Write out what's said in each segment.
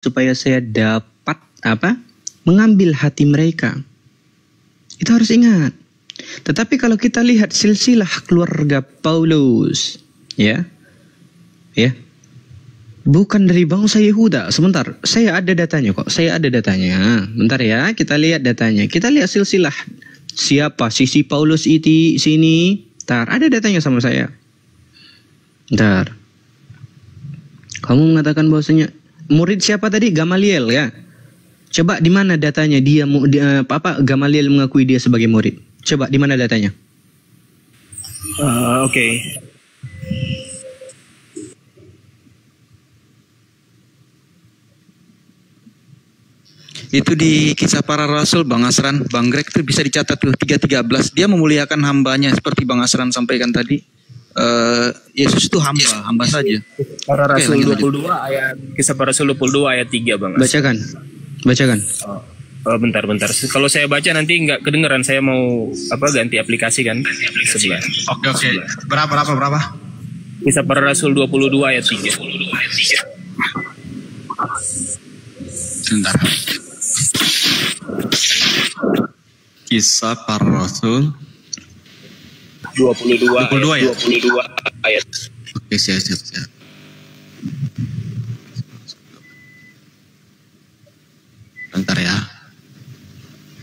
supaya saya dapat mengambil hati mereka. Itu harus ingat. Tetapi kalau kita lihat silsilah keluarga Paulus, ya, bukan dari bangsa Yehuda. Sebentar, saya ada datanya kok. Bentar ya, kita lihat datanya. Kita lihat silsilah siapa sisi Paulus itu sini. Ada datanya sama saya. Bentar. Kamu mengatakan bahwasanya murid siapa tadi? Gamaliel ya. Coba di mana datanya Gamaliel mengakui dia sebagai murid? Coba di mana datanya? Oke. Itu di Kisah Para Rasul, Bang Asran, Bang Greg, itu bisa dicatat tuh 3:13. Dia memuliakan hambanya seperti Bang Asran sampaikan tadi. Yesus itu hamba saja. Para Rasul 22 ayat Kisah Para Rasul 22 ayat 3, Bang. Bacakan. Bentar. Kalau saya baca nanti nggak kedengeran. Saya mau ganti aplikasi kan sebelah. Oke. Berapa? Kisah Para Rasul 22 ayat 3. Sebentar. Kisah Para Rasul 22 ya? 22 ayat. Oke, siap. Bentar ya.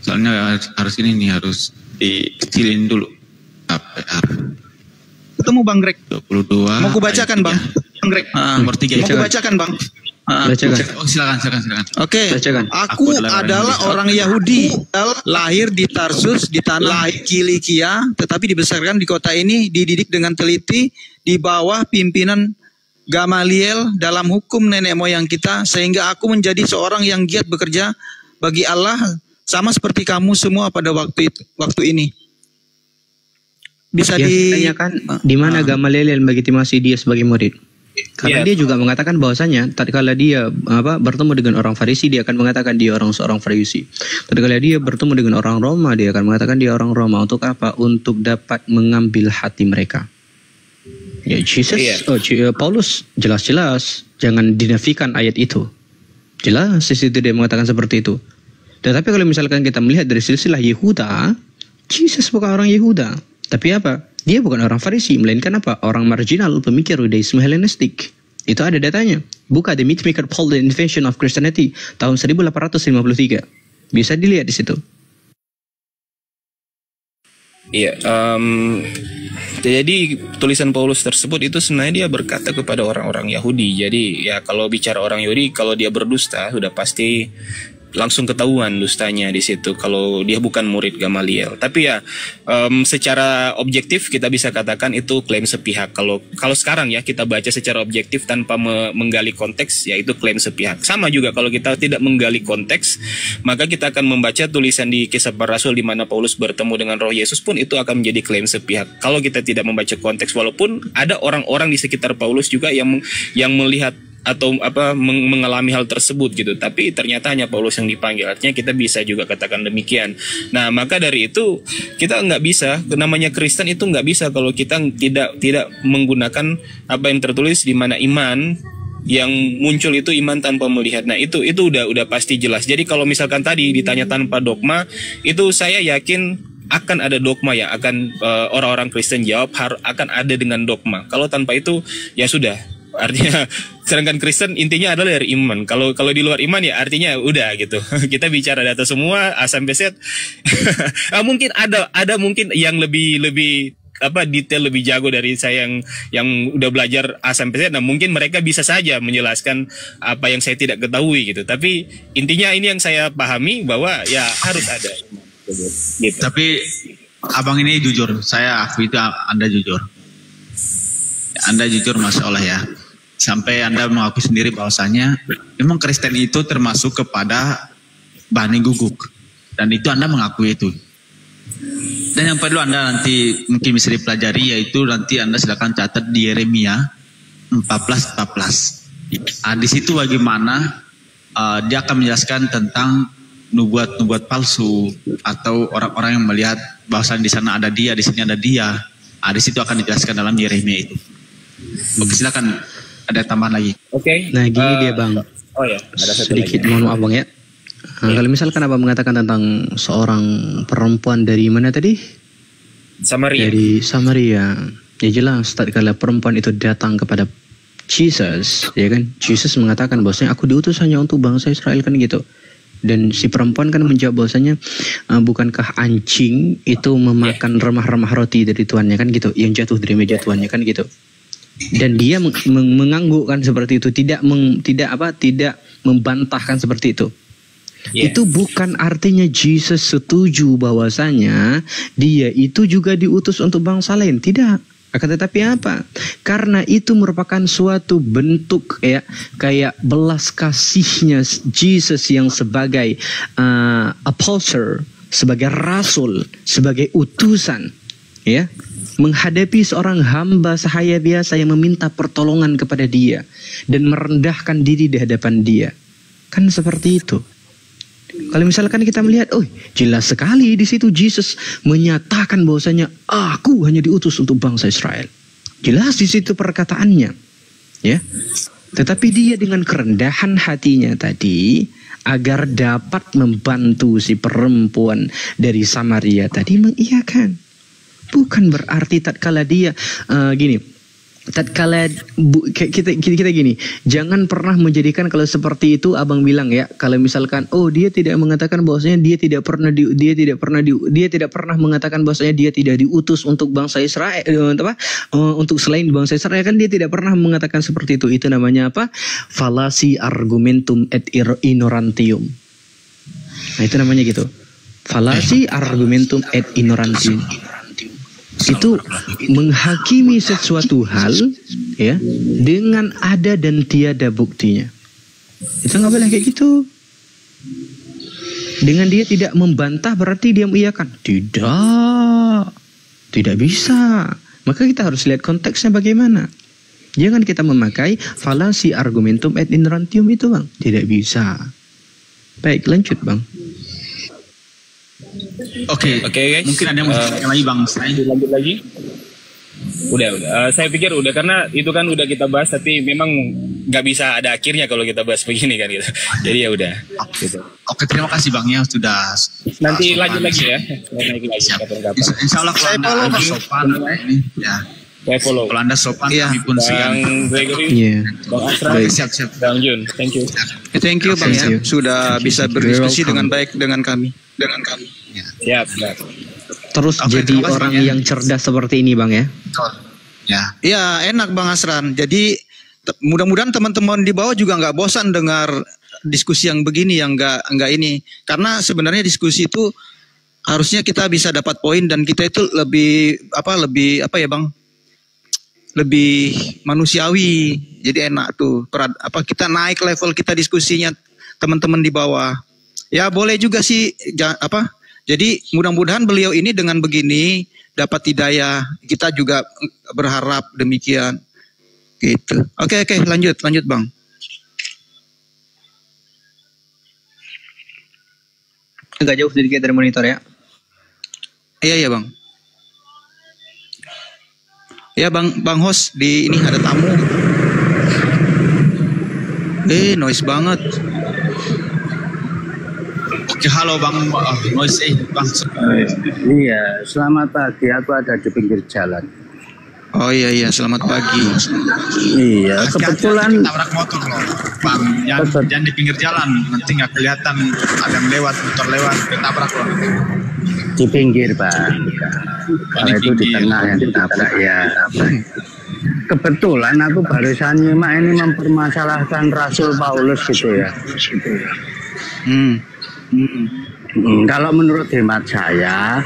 Soalnya harus dikecilin dulu. KPR. Ketemu Bang Greg. 22. Mau aku bacakan Bang? Bang Greg. Nomor 3. Mau aku bacakan Bang? Bacakan. Oh, silakan. Oke. Bacakan. Aku adalah orang Yahudi, lahir di Tarsus di tanah Kilikia, tetapi dibesarkan di kota ini, dididik dengan teliti di bawah pimpinan Gamaliel dalam hukum nenek moyang kita, sehingga aku menjadi seorang yang giat bekerja bagi Allah, sama seperti kamu semua pada waktu ini. Bisa ditanyakan di mana Gamaliel yang legitimasi dia sebagai murid? Karena dia juga mengatakan bahwasanya tatkala dia bertemu dengan orang Farisi, dia akan mengatakan dia seorang Farisi. Tatkala dia bertemu dengan orang Roma, dia akan mengatakan dia orang Roma. Untuk apa? Untuk dapat mengambil hati mereka. Ya, Paulus jelas-jelas jangan dinafikan ayat itu. Jelas di situ dia mengatakan seperti itu. Tetapi kalau misalkan kita melihat dari silsilah Yehuda, Yesus bukan orang Yehuda. Tapi apa? Dia bukan orang Farisi, melainkan apa? Orang marginal, pemikir Judaisme Hellenistik. Itu ada datanya. Buka The Mythmaker Paul, The Invention of Christianity, tahun 1853. Bisa dilihat di situ. Iya, jadi tulisan Paulus tersebut itu sebenarnya dia berkata kepada orang-orang Yahudi. Jadi ya kalau bicara orang Yahudi, kalau dia berdusta sudah pasti langsung ketahuan dustanya di situ kalau dia bukan murid Gamaliel. Tapi ya secara objektif kita bisa katakan itu klaim sepihak. Kalau sekarang ya kita baca secara objektif tanpa menggali konteks, ya itu klaim sepihak. Sama juga kalau kita tidak menggali konteks, maka kita akan membaca tulisan di Kisah Para Rasul di mana Paulus bertemu dengan Roh Yesus pun itu akan menjadi klaim sepihak. Kalau kita tidak membaca konteks, walaupun ada orang-orang di sekitar Paulus juga yang melihat atau mengalami hal tersebut gitu, tapi ternyata hanya Paulus yang dipanggil. Artinya kita bisa juga katakan demikian. Nah, maka dari itu kita nggak bisa, namanya Kristen itu nggak bisa kalau kita tidak menggunakan apa yang tertulis di mana iman yang muncul itu iman tanpa melihat. Nah, itu udah pasti jelas. Jadi kalau misalkan tadi ditanya tanpa dogma, itu saya yakin akan ada dogma yang akan orang-orang Kristen jawab akan ada dengan dogma. Kalau tanpa itu ya sudah. Artinya sedangkan Kristen intinya adalah dari iman. Kalau di luar iman ya artinya udah gitu. Kita bicara data semua A sampai Z. Mungkin ada mungkin yang lebih detail, lebih jago dari saya yang udah belajar A sampai Z. Nah, mungkin mereka bisa saja menjelaskan apa yang saya tidak ketahui gitu. Tapi intinya ini yang saya pahami bahwa ya harus ada. Gitu. Tapi abang ini jujur, saya akui itu Anda jujur. Anda jujur, Masya Allah ya. Sampai Anda mengaku sendiri bahwasanya memang Kristen itu termasuk kepada Bani Guguk. Dan itu Anda mengakui itu. Dan yang perlu Anda nanti mungkin bisa dipelajari, yaitu nanti Anda silakan catat di Yeremia 14:14. Di situ bagaimana dia akan menjelaskan tentang nubuat-nubuat palsu atau orang-orang yang melihat bahwasanya di sana ada dia, di sini ada dia. Di situ akan dijelaskan dalam Yeremia itu. Oke, silakan ada tambahan lagi. Oke. Nah, gini dia Bang. Oh ya, ada satu sedikit lagi. mohon maaf Bang ya. Kalau misalkan Abang mengatakan tentang seorang perempuan dari mana tadi? Samaria. Dari Samaria. Ya jelas, tatkala perempuan itu datang kepada Jesus, ya kan? Jesus mengatakan bahwasanya aku diutus hanya untuk bangsa Israel, kan gitu. Dan si perempuan kan menjawab bahwasanya bukankah anjing itu memakan remah-remah roti dari tuannya, kan gitu, yang jatuh dari meja tuannya, kan gitu. Dan dia menganggukkan seperti itu, tidak membantahkan seperti itu. Itu bukan artinya Jesus setuju bahwasanya dia itu juga diutus untuk bangsa lain, tidak. Akan tetapi apa? Karena itu merupakan suatu bentuk ya, kayak belas kasihnya Jesus yang sebagai apostle, sebagai rasul, sebagai utusan, ya, menghadapi seorang hamba sahaya biasa yang meminta pertolongan kepada dia dan merendahkan diri di hadapan dia. Kan seperti itu. Kalau misalkan kita melihat, oh jelas sekali di situ Jesus menyatakan bahwasanya aku hanya diutus untuk bangsa Israel. Jelas di situ perkataannya, ya. Tetapi dia dengan kerendahan hatinya tadi agar dapat membantu si perempuan dari Samaria tadi mengiyakan. Bukan berarti tatkala dia gini. Tatkala kita gini, jangan pernah menjadikan kalau seperti itu Abang bilang ya, kalau misalkan dia tidak mengatakan bahwasanya dia tidak pernah mengatakan bahwasanya dia tidak diutus untuk bangsa Israel, untuk selain bangsa Israel, kan dia tidak pernah mengatakan seperti itu. Itu namanya apa? Fallacy argumentum et ignorantium. Nah, itu namanya gitu. Fallacy argumentum et ignorantium. Itu menghakimi sesuatu hal ya dengan ada dan tiada buktinya. Itu nggak boleh kayak gitu. Dengan dia tidak membantah berarti dia mengiyakan. Tidak bisa. Maka kita harus lihat konteksnya bagaimana. Jangan kita memakai fallacy argumentum et ignorantium itu, Bang. Tidak bisa. Baik, lanjut Bang. Oke, guys. Mungkin ada yang mau ditanyakan lagi Bang. Lanjut lagi. Udah. Saya pikir udah, karena itu kan udah kita bahas, tapi memang nggak bisa ada akhirnya kalau kita bahas begini kan gitu. Jadi ya udah. Gitu. Oke, terima kasih Bang ya sudah. Nanti lanjut lagi ya. Insya Allah kalau Anda ada sopan ya. Saya follow. Kalau Anda sopan kami pun siap. Bang Gregory, Bang Asra, Siap. Bang Jun, thank you. Thank you Bang ya, sudah bisa berdiskusi dengan baik dengan kami. Siap. Terus jadi orang yang cerdas seperti ini Bang ya. Ya enak Bang Asran. Jadi mudah-mudahan teman-teman di bawah juga nggak bosan dengar diskusi yang begini, yang nggak ini. Karena sebenarnya diskusi itu harusnya kita bisa dapat poin, dan kita itu lebih ya Bang, lebih manusiawi. Jadi enak tuh. Kita naik level kita diskusinya teman-teman di bawah. Ya boleh juga sih Jadi mudah-mudahan beliau ini dengan begini dapat hidayah. Kita juga berharap demikian. Gitu. Oke, lanjut Bang. Agak jauh sedikit dari monitor ya. Iya Bang. Ya Bang host, di ini ada tamu. Noise banget. Oke, halo Bang, noise Bang. Iya, selamat pagi. Aku ada di pinggir jalan. Oh iya, selamat pagi. Iya, kebetulan tabrak motor loh, Bang. Jangan di pinggir jalan, nanti nggak kelihatan ada yang lewat, motor lewat, ketabrak loh. di pinggir, Pak. Kalau itu di tengah yang ditabrak ya. Kebetulan aku barusan nyimak ini mempermasalahkan Rasul Paulus gitu ya. Kalau menurut hemat saya,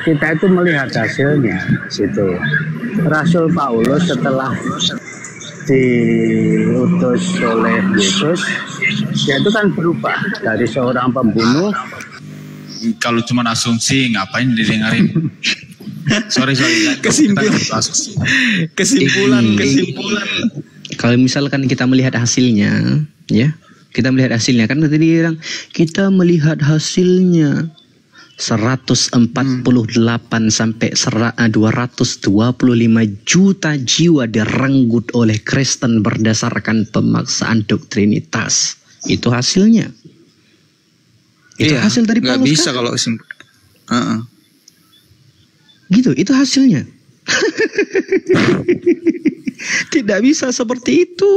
kita itu melihat hasilnya gitu. Rasul Paulus setelah diutus oleh Yesus, dia itu kan berubah dari seorang pembunuh. Kalau cuma asumsi ngapain didengarin? sorry. Kesimpulan. Kalau misalkan kita melihat hasilnya, ya. Kita melihat hasilnya, kan tadi dia bilang kita melihat hasilnya 148 sampai 225 juta jiwa direnggut oleh Kristen berdasarkan pemaksaan doktrinitas. Itu hasilnya. Itu Iya, hasil dari nggak Paulus bisa kan? kalau Gitu, itu hasilnya. Tidak bisa seperti itu.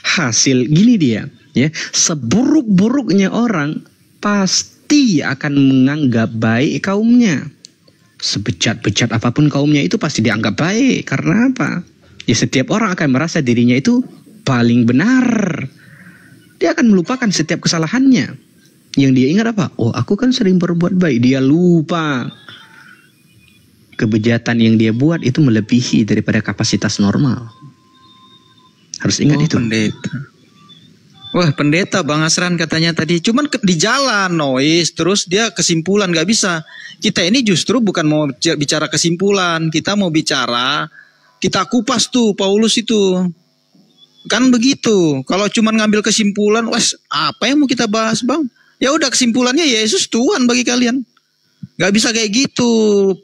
Hasil gini dia, ya. Seburuk-buruknya orang pasti akan menganggap baik kaumnya. Sebejat-bejat apapun kaumnya itu pasti dianggap baik. Karena apa? Ya setiap orang akan merasa dirinya itu paling benar. Dia akan melupakan setiap kesalahannya. Yang dia ingat apa? Oh, aku kan sering berbuat baik. Dia lupa kebejatan yang dia buat itu melebihi daripada kapasitas normal. Harus ingat itu. Pendeta. Wah, pendeta Bang Asran katanya tadi. Cuman di jalan noise, terus dia kesimpulan nggak bisa. Kita ini justru bukan mau bicara kesimpulan, kita mau bicara, kita kupas tuh Paulus itu. Kan begitu. Kalau cuman ngambil kesimpulan, wes apa yang mau kita bahas, Bang? Ya udah, kesimpulannya Yesus Tuhan bagi kalian. Gak bisa kayak gitu,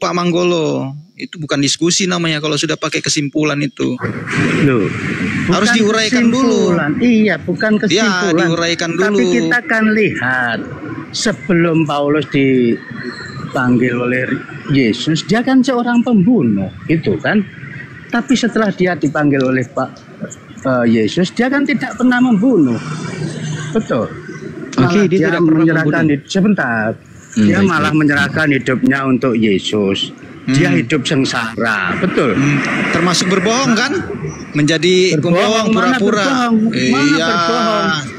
Pak Manggolo. Itu bukan diskusi namanya kalau sudah pakai kesimpulan itu. Loh, Harus diuraikan dulu. Iya, bukan kesimpulan. Ya, diuraikan dulu. Tapi kita akan lihat sebelum Paulus dipanggil oleh Yesus, dia kan seorang pembunuh, itu kan. Tapi setelah dia dipanggil oleh Yesus, dia kan tidak pernah membunuh. Betul. Oke, dia tidak pernah menyerahkan sebentar. Dia malah menyerahkan hidupnya untuk Yesus. Dia hidup sengsara, betul. Termasuk berbohong kan? Menjadi pembohong pura-pura. Iya.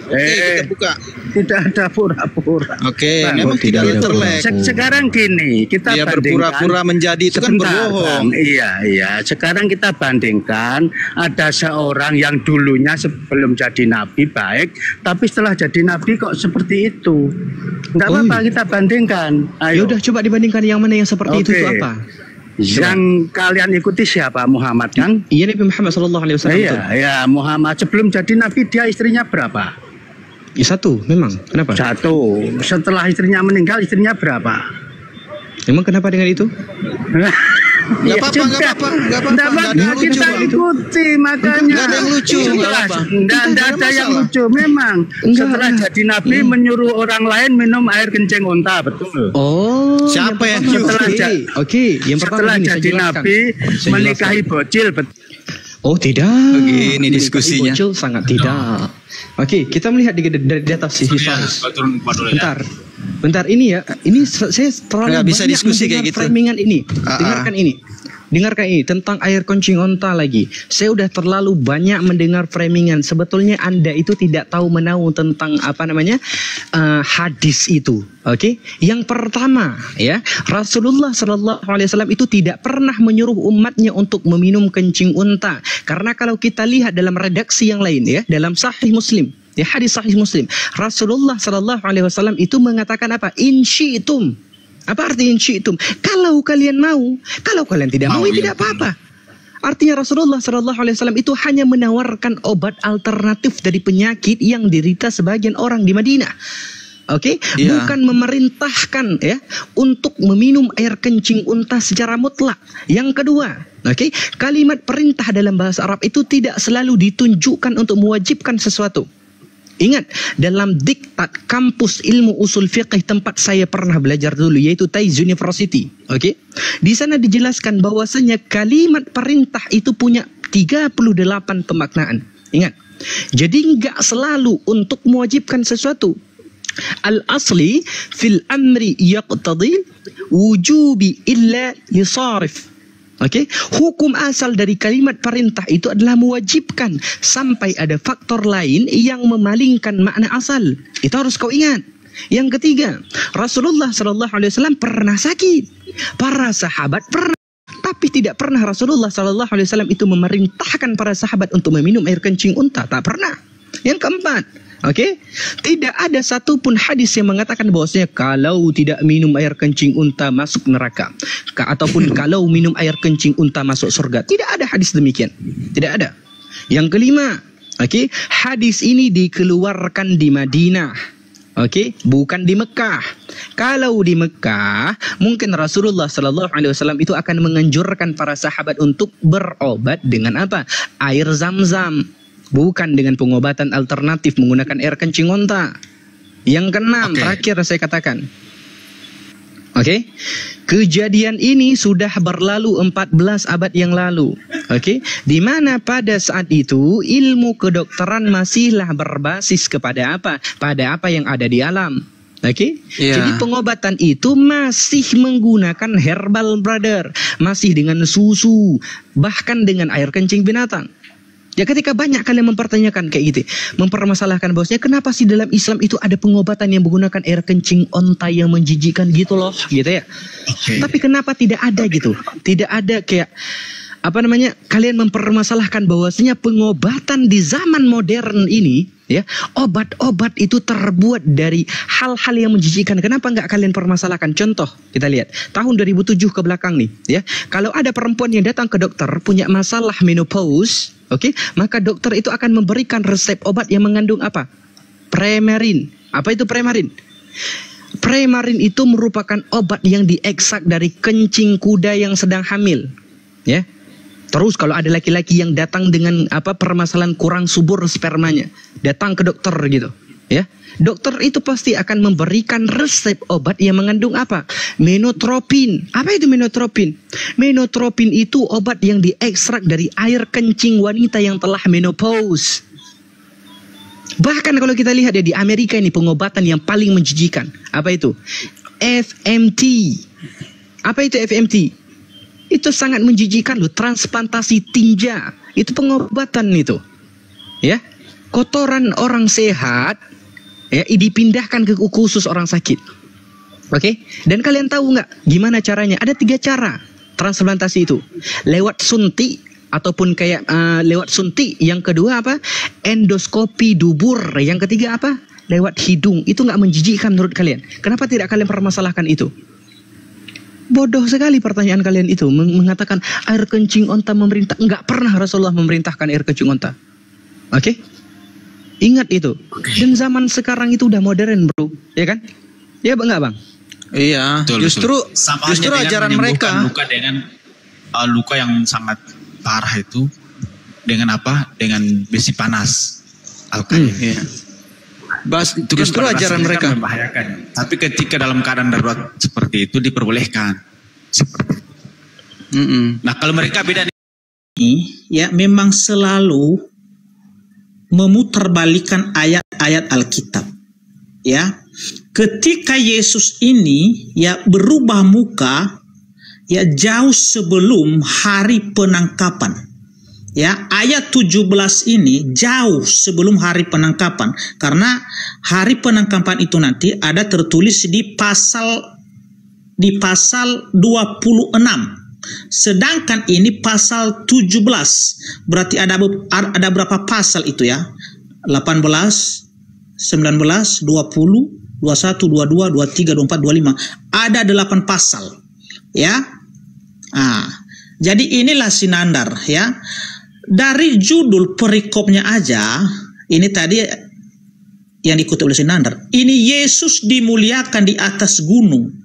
Kita buka. Tidak ada pura-pura. Oke, memang tidak ada terlek. Sekarang gini, kita dia bandingkan. Berpura-pura menjadi itu kan berbohong. Iya. Sekarang kita bandingkan, ada seorang yang dulunya sebelum jadi nabi baik, tapi setelah jadi nabi kok seperti itu. Enggak apa-apa, kita bandingkan. Ya udah, coba dibandingkan yang mana yang seperti itu apa? Yang kalian ikuti siapa? Muhammad kan? Iya, Nabi Muhammad SAW. Iya, Muhammad sebelum jadi nabi dia istrinya berapa? Ya, satu, memang. Kenapa? Satu. Setelah istrinya meninggal, istrinya berapa? Emang kenapa dengan itu? Gak apa-apa. Kita ikuti, makanya. Gak ada yang lucu. Gak ada yang lucu. Memang setelah jadi nabi menyuruh orang lain minum air kencing unta, betul. Oh, siapa yang Oke, yang pertama setelah jadi nabi menikahi bocil, betul. Oh, tidak. Begini diskusinya. Bocil sangat tidak. Oke, kita melihat dari data historis. Bentar ini ya. Ini saya terlalu bisa diskusi kayak gitu. Framingan ini. Dengarkan ini tentang air kencing unta lagi. Saya udah terlalu banyak mendengar framingan. Sebetulnya Anda itu tidak tahu menahu tentang hadis itu. Oke? Yang pertama, ya, Rasulullah SAW itu tidak pernah menyuruh umatnya untuk meminum kencing unta. Karena kalau kita lihat dalam redaksi yang lain, ya, dalam Sahih Muslim, ya, hadis Sahih Muslim, Rasulullah SAW itu mengatakan apa? In syi'tum. Apa arti in syi'tum? Kalau kalian mau, kalau kalian tidak mau, ya tidak apa-apa. Artinya Rasulullah SAW itu hanya menawarkan obat alternatif dari penyakit yang diderita sebagian orang di Madinah. Oke, bukan memerintahkan ya untuk meminum air kencing unta secara mutlak. Yang kedua, oke, kalimat perintah dalam bahasa Arab itu tidak selalu ditunjukkan untuk mewajibkan sesuatu. Ingat, dalam diktat kampus ilmu usul fiqh tempat saya pernah belajar dulu, yaitu Taiz University. Oke, di sana dijelaskan bahwasanya kalimat perintah itu punya 38 pemaknaan. Ingat, jadi nggak selalu untuk mewajibkan sesuatu. Al-asli fil amri yaqtadi wujubi illa yusarif. Oke, hukum asal dari kalimat perintah itu adalah mewajibkan sampai ada faktor lain yang memalingkan makna asal. Itu harus kau ingat. Yang ketiga, Rasulullah SAW pernah sakit. Para sahabat pernah, tapi tidak pernah Rasulullah SAW itu memerintahkan para sahabat untuk meminum air kencing unta. Tak pernah. Yang keempat, oke, tidak ada satupun hadis yang mengatakan bahwasanya kalau tidak minum air kencing unta masuk neraka, ataupun kalau minum air kencing unta masuk surga. Tidak ada hadis demikian. Tidak ada. Yang kelima, oke, hadis ini dikeluarkan di Madinah. Oke, bukan di Mekah. Kalau di Mekah, mungkin Rasulullah SAW itu akan menganjurkan para sahabat untuk berobat dengan apa? Air Zam-Zam. bukan dengan pengobatan alternatif menggunakan air kencing onta. Yang keenam, terakhir saya katakan. Oke, kejadian ini sudah berlalu 14 abad yang lalu. Oke, di mana pada saat itu ilmu kedokteran masihlah berbasis kepada apa? Pada apa yang ada di alam. Oke, jadi pengobatan itu masih menggunakan herbal, brother, masih dengan susu, bahkan dengan air kencing binatang. Ya, ketika banyak kalian mempertanyakan kayak gitu, mempermasalahkan bahwasanya kenapa sih dalam Islam itu ada pengobatan yang menggunakan air kencing onta yang menjijikan gitu loh, gitu ya. Tapi kenapa tidak ada gitu? Tidak ada kayak kalian mempermasalahkan bahwasanya pengobatan di zaman modern ini, ya, obat-obat itu terbuat dari hal-hal yang menjijikan. Kenapa nggak kalian permasalahkan? Contoh, kita lihat tahun 2007 ke belakang nih, ya. Kalau ada perempuan yang datang ke dokter punya masalah menopause, maka dokter itu akan memberikan resep obat yang mengandung apa? Premarin. Apa itu premarin? Premarin itu merupakan obat yang diekstrak dari kencing kuda yang sedang hamil, ya. Terus kalau ada laki-laki yang datang dengan permasalahan kurang subur spermanya, datang ke dokter gitu, ya. Dokter itu pasti akan memberikan resep obat yang mengandung apa? Menotropin. Apa itu menotropin? Menotropin itu obat yang diekstrak dari air kencing wanita yang telah menopause. Bahkan kalau kita lihat ya di Amerika ini pengobatan yang paling menjijikan. Apa itu? FMT. Apa itu FMT? Itu sangat menjijikan loh, transplantasi tinja. Itu pengobatan itu. Ya. Kotoran orang sehat ya dipindahkan ke khusus orang sakit. Dan kalian tahu nggak gimana caranya? Ada 3 cara transplantasi itu. Lewat suntik ataupun kayak lewat suntik. Yang kedua apa? Endoskopi dubur. Yang ketiga apa? Lewat hidung. Itu nggak menjijikkan menurut kalian? Kenapa tidak kalian permasalahkan itu? Bodoh sekali pertanyaan kalian itu. Mengatakan air kencing onta memerintah. Nggak pernah Rasulullah memerintahkan air kencing onta. Ingat itu. Dan zaman sekarang itu udah modern, bro, ya kan? Ya enggak, Bang? Iya. Justru ajaran mereka luka dengan luka yang sangat parah itu dengan apa? Dengan besi panas. Justru ajaran mereka membahayakan. Tapi ketika dalam keadaan darurat seperti itu diperbolehkan. Nah, kalau mereka beda ya memang selalu memutarbalikan ayat-ayat Alkitab. Ya, ketika Yesus ini ya berubah muka ya jauh sebelum hari penangkapan. Ya, ayat 17 ini jauh sebelum hari penangkapan, karena hari penangkapan itu nanti ada tertulis di pasal 26. Sedangkan ini pasal 17. Berarti ada berapa pasal itu ya? 18, 19, 20, 21, 22, 23, 24, 25. Ada 8 pasal. Ya. Jadi inilah sinandar ya. Dari judul perikopnya aja, ini tadi yang dikutip oleh sinandar. Ini Yesus dimuliakan di atas gunung.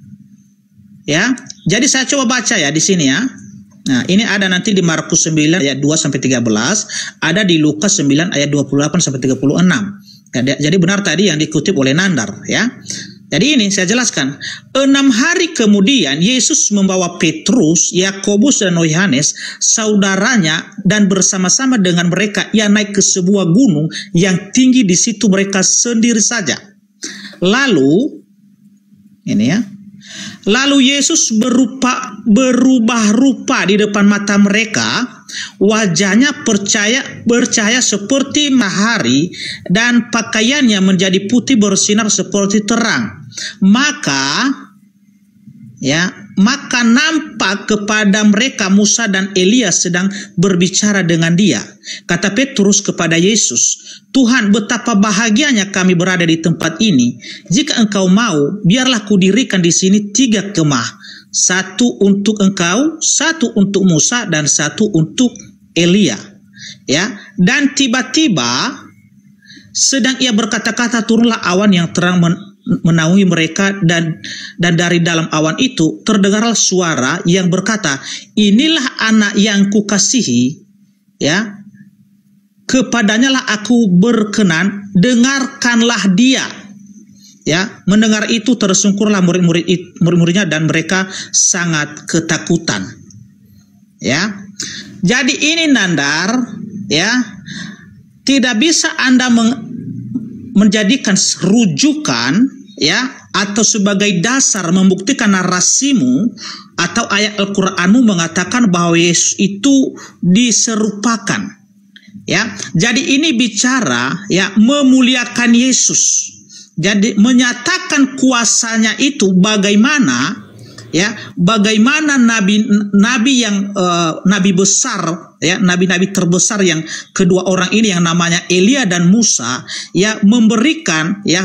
Ya, jadi saya coba baca ya di sini ya. Nah, ini ada nanti di Markus 9 ayat 2 sampai 13, ada di Lukas 9 ayat 28 sampai 36. Jadi benar tadi yang dikutip oleh Nandar ya. Jadi ini saya jelaskan. 6 hari kemudian Yesus membawa Petrus, Yakobus dan Yohanes, saudaranya, dan bersama-sama dengan mereka ia naik ke sebuah gunung yang tinggi. Di situ mereka sendiri saja. Lalu ini ya. Lalu Yesus berubah rupa di depan mata mereka, wajahnya bercahaya seperti matahari dan pakaiannya menjadi putih bersinar seperti terang. Maka nampak kepada mereka Musa dan Elia sedang berbicara dengan dia. Kata Petrus kepada Yesus, Tuhan, betapa bahagianya kami berada di tempat ini. Jika engkau mau, biarlah kudirikan di sini 3 kemah. 1 untuk engkau, 1 untuk Musa, dan 1 untuk Elia. Ya, dan tiba-tiba sedang ia berkata-kata, turunlah awan yang terang menaungi mereka, dan dari dalam awan itu terdengarlah suara yang berkata, inilah anak yang kukasihi, ya, kepadanya lah aku berkenan, dengarkanlah dia. Ya, mendengar itu tersungkurlah murid-muridnya dan mereka sangat ketakutan. Ya. Jadi ini Nandar, ya, tidak bisa Anda menjadikan rujukan, ya, atau sebagai dasar membuktikan narasimu atau ayat Al-Qur'anmu mengatakan bahwa Yesus itu diserupakan. Ya, jadi ini bicara, ya, memuliakan Yesus. Jadi menyatakan kuasanya itu bagaimana, ya, bagaimana nabi yang nabi besar, ya, nabi-nabi terbesar yang kedua orang ini yang namanya Elia dan Musa, ya, memberikan, ya,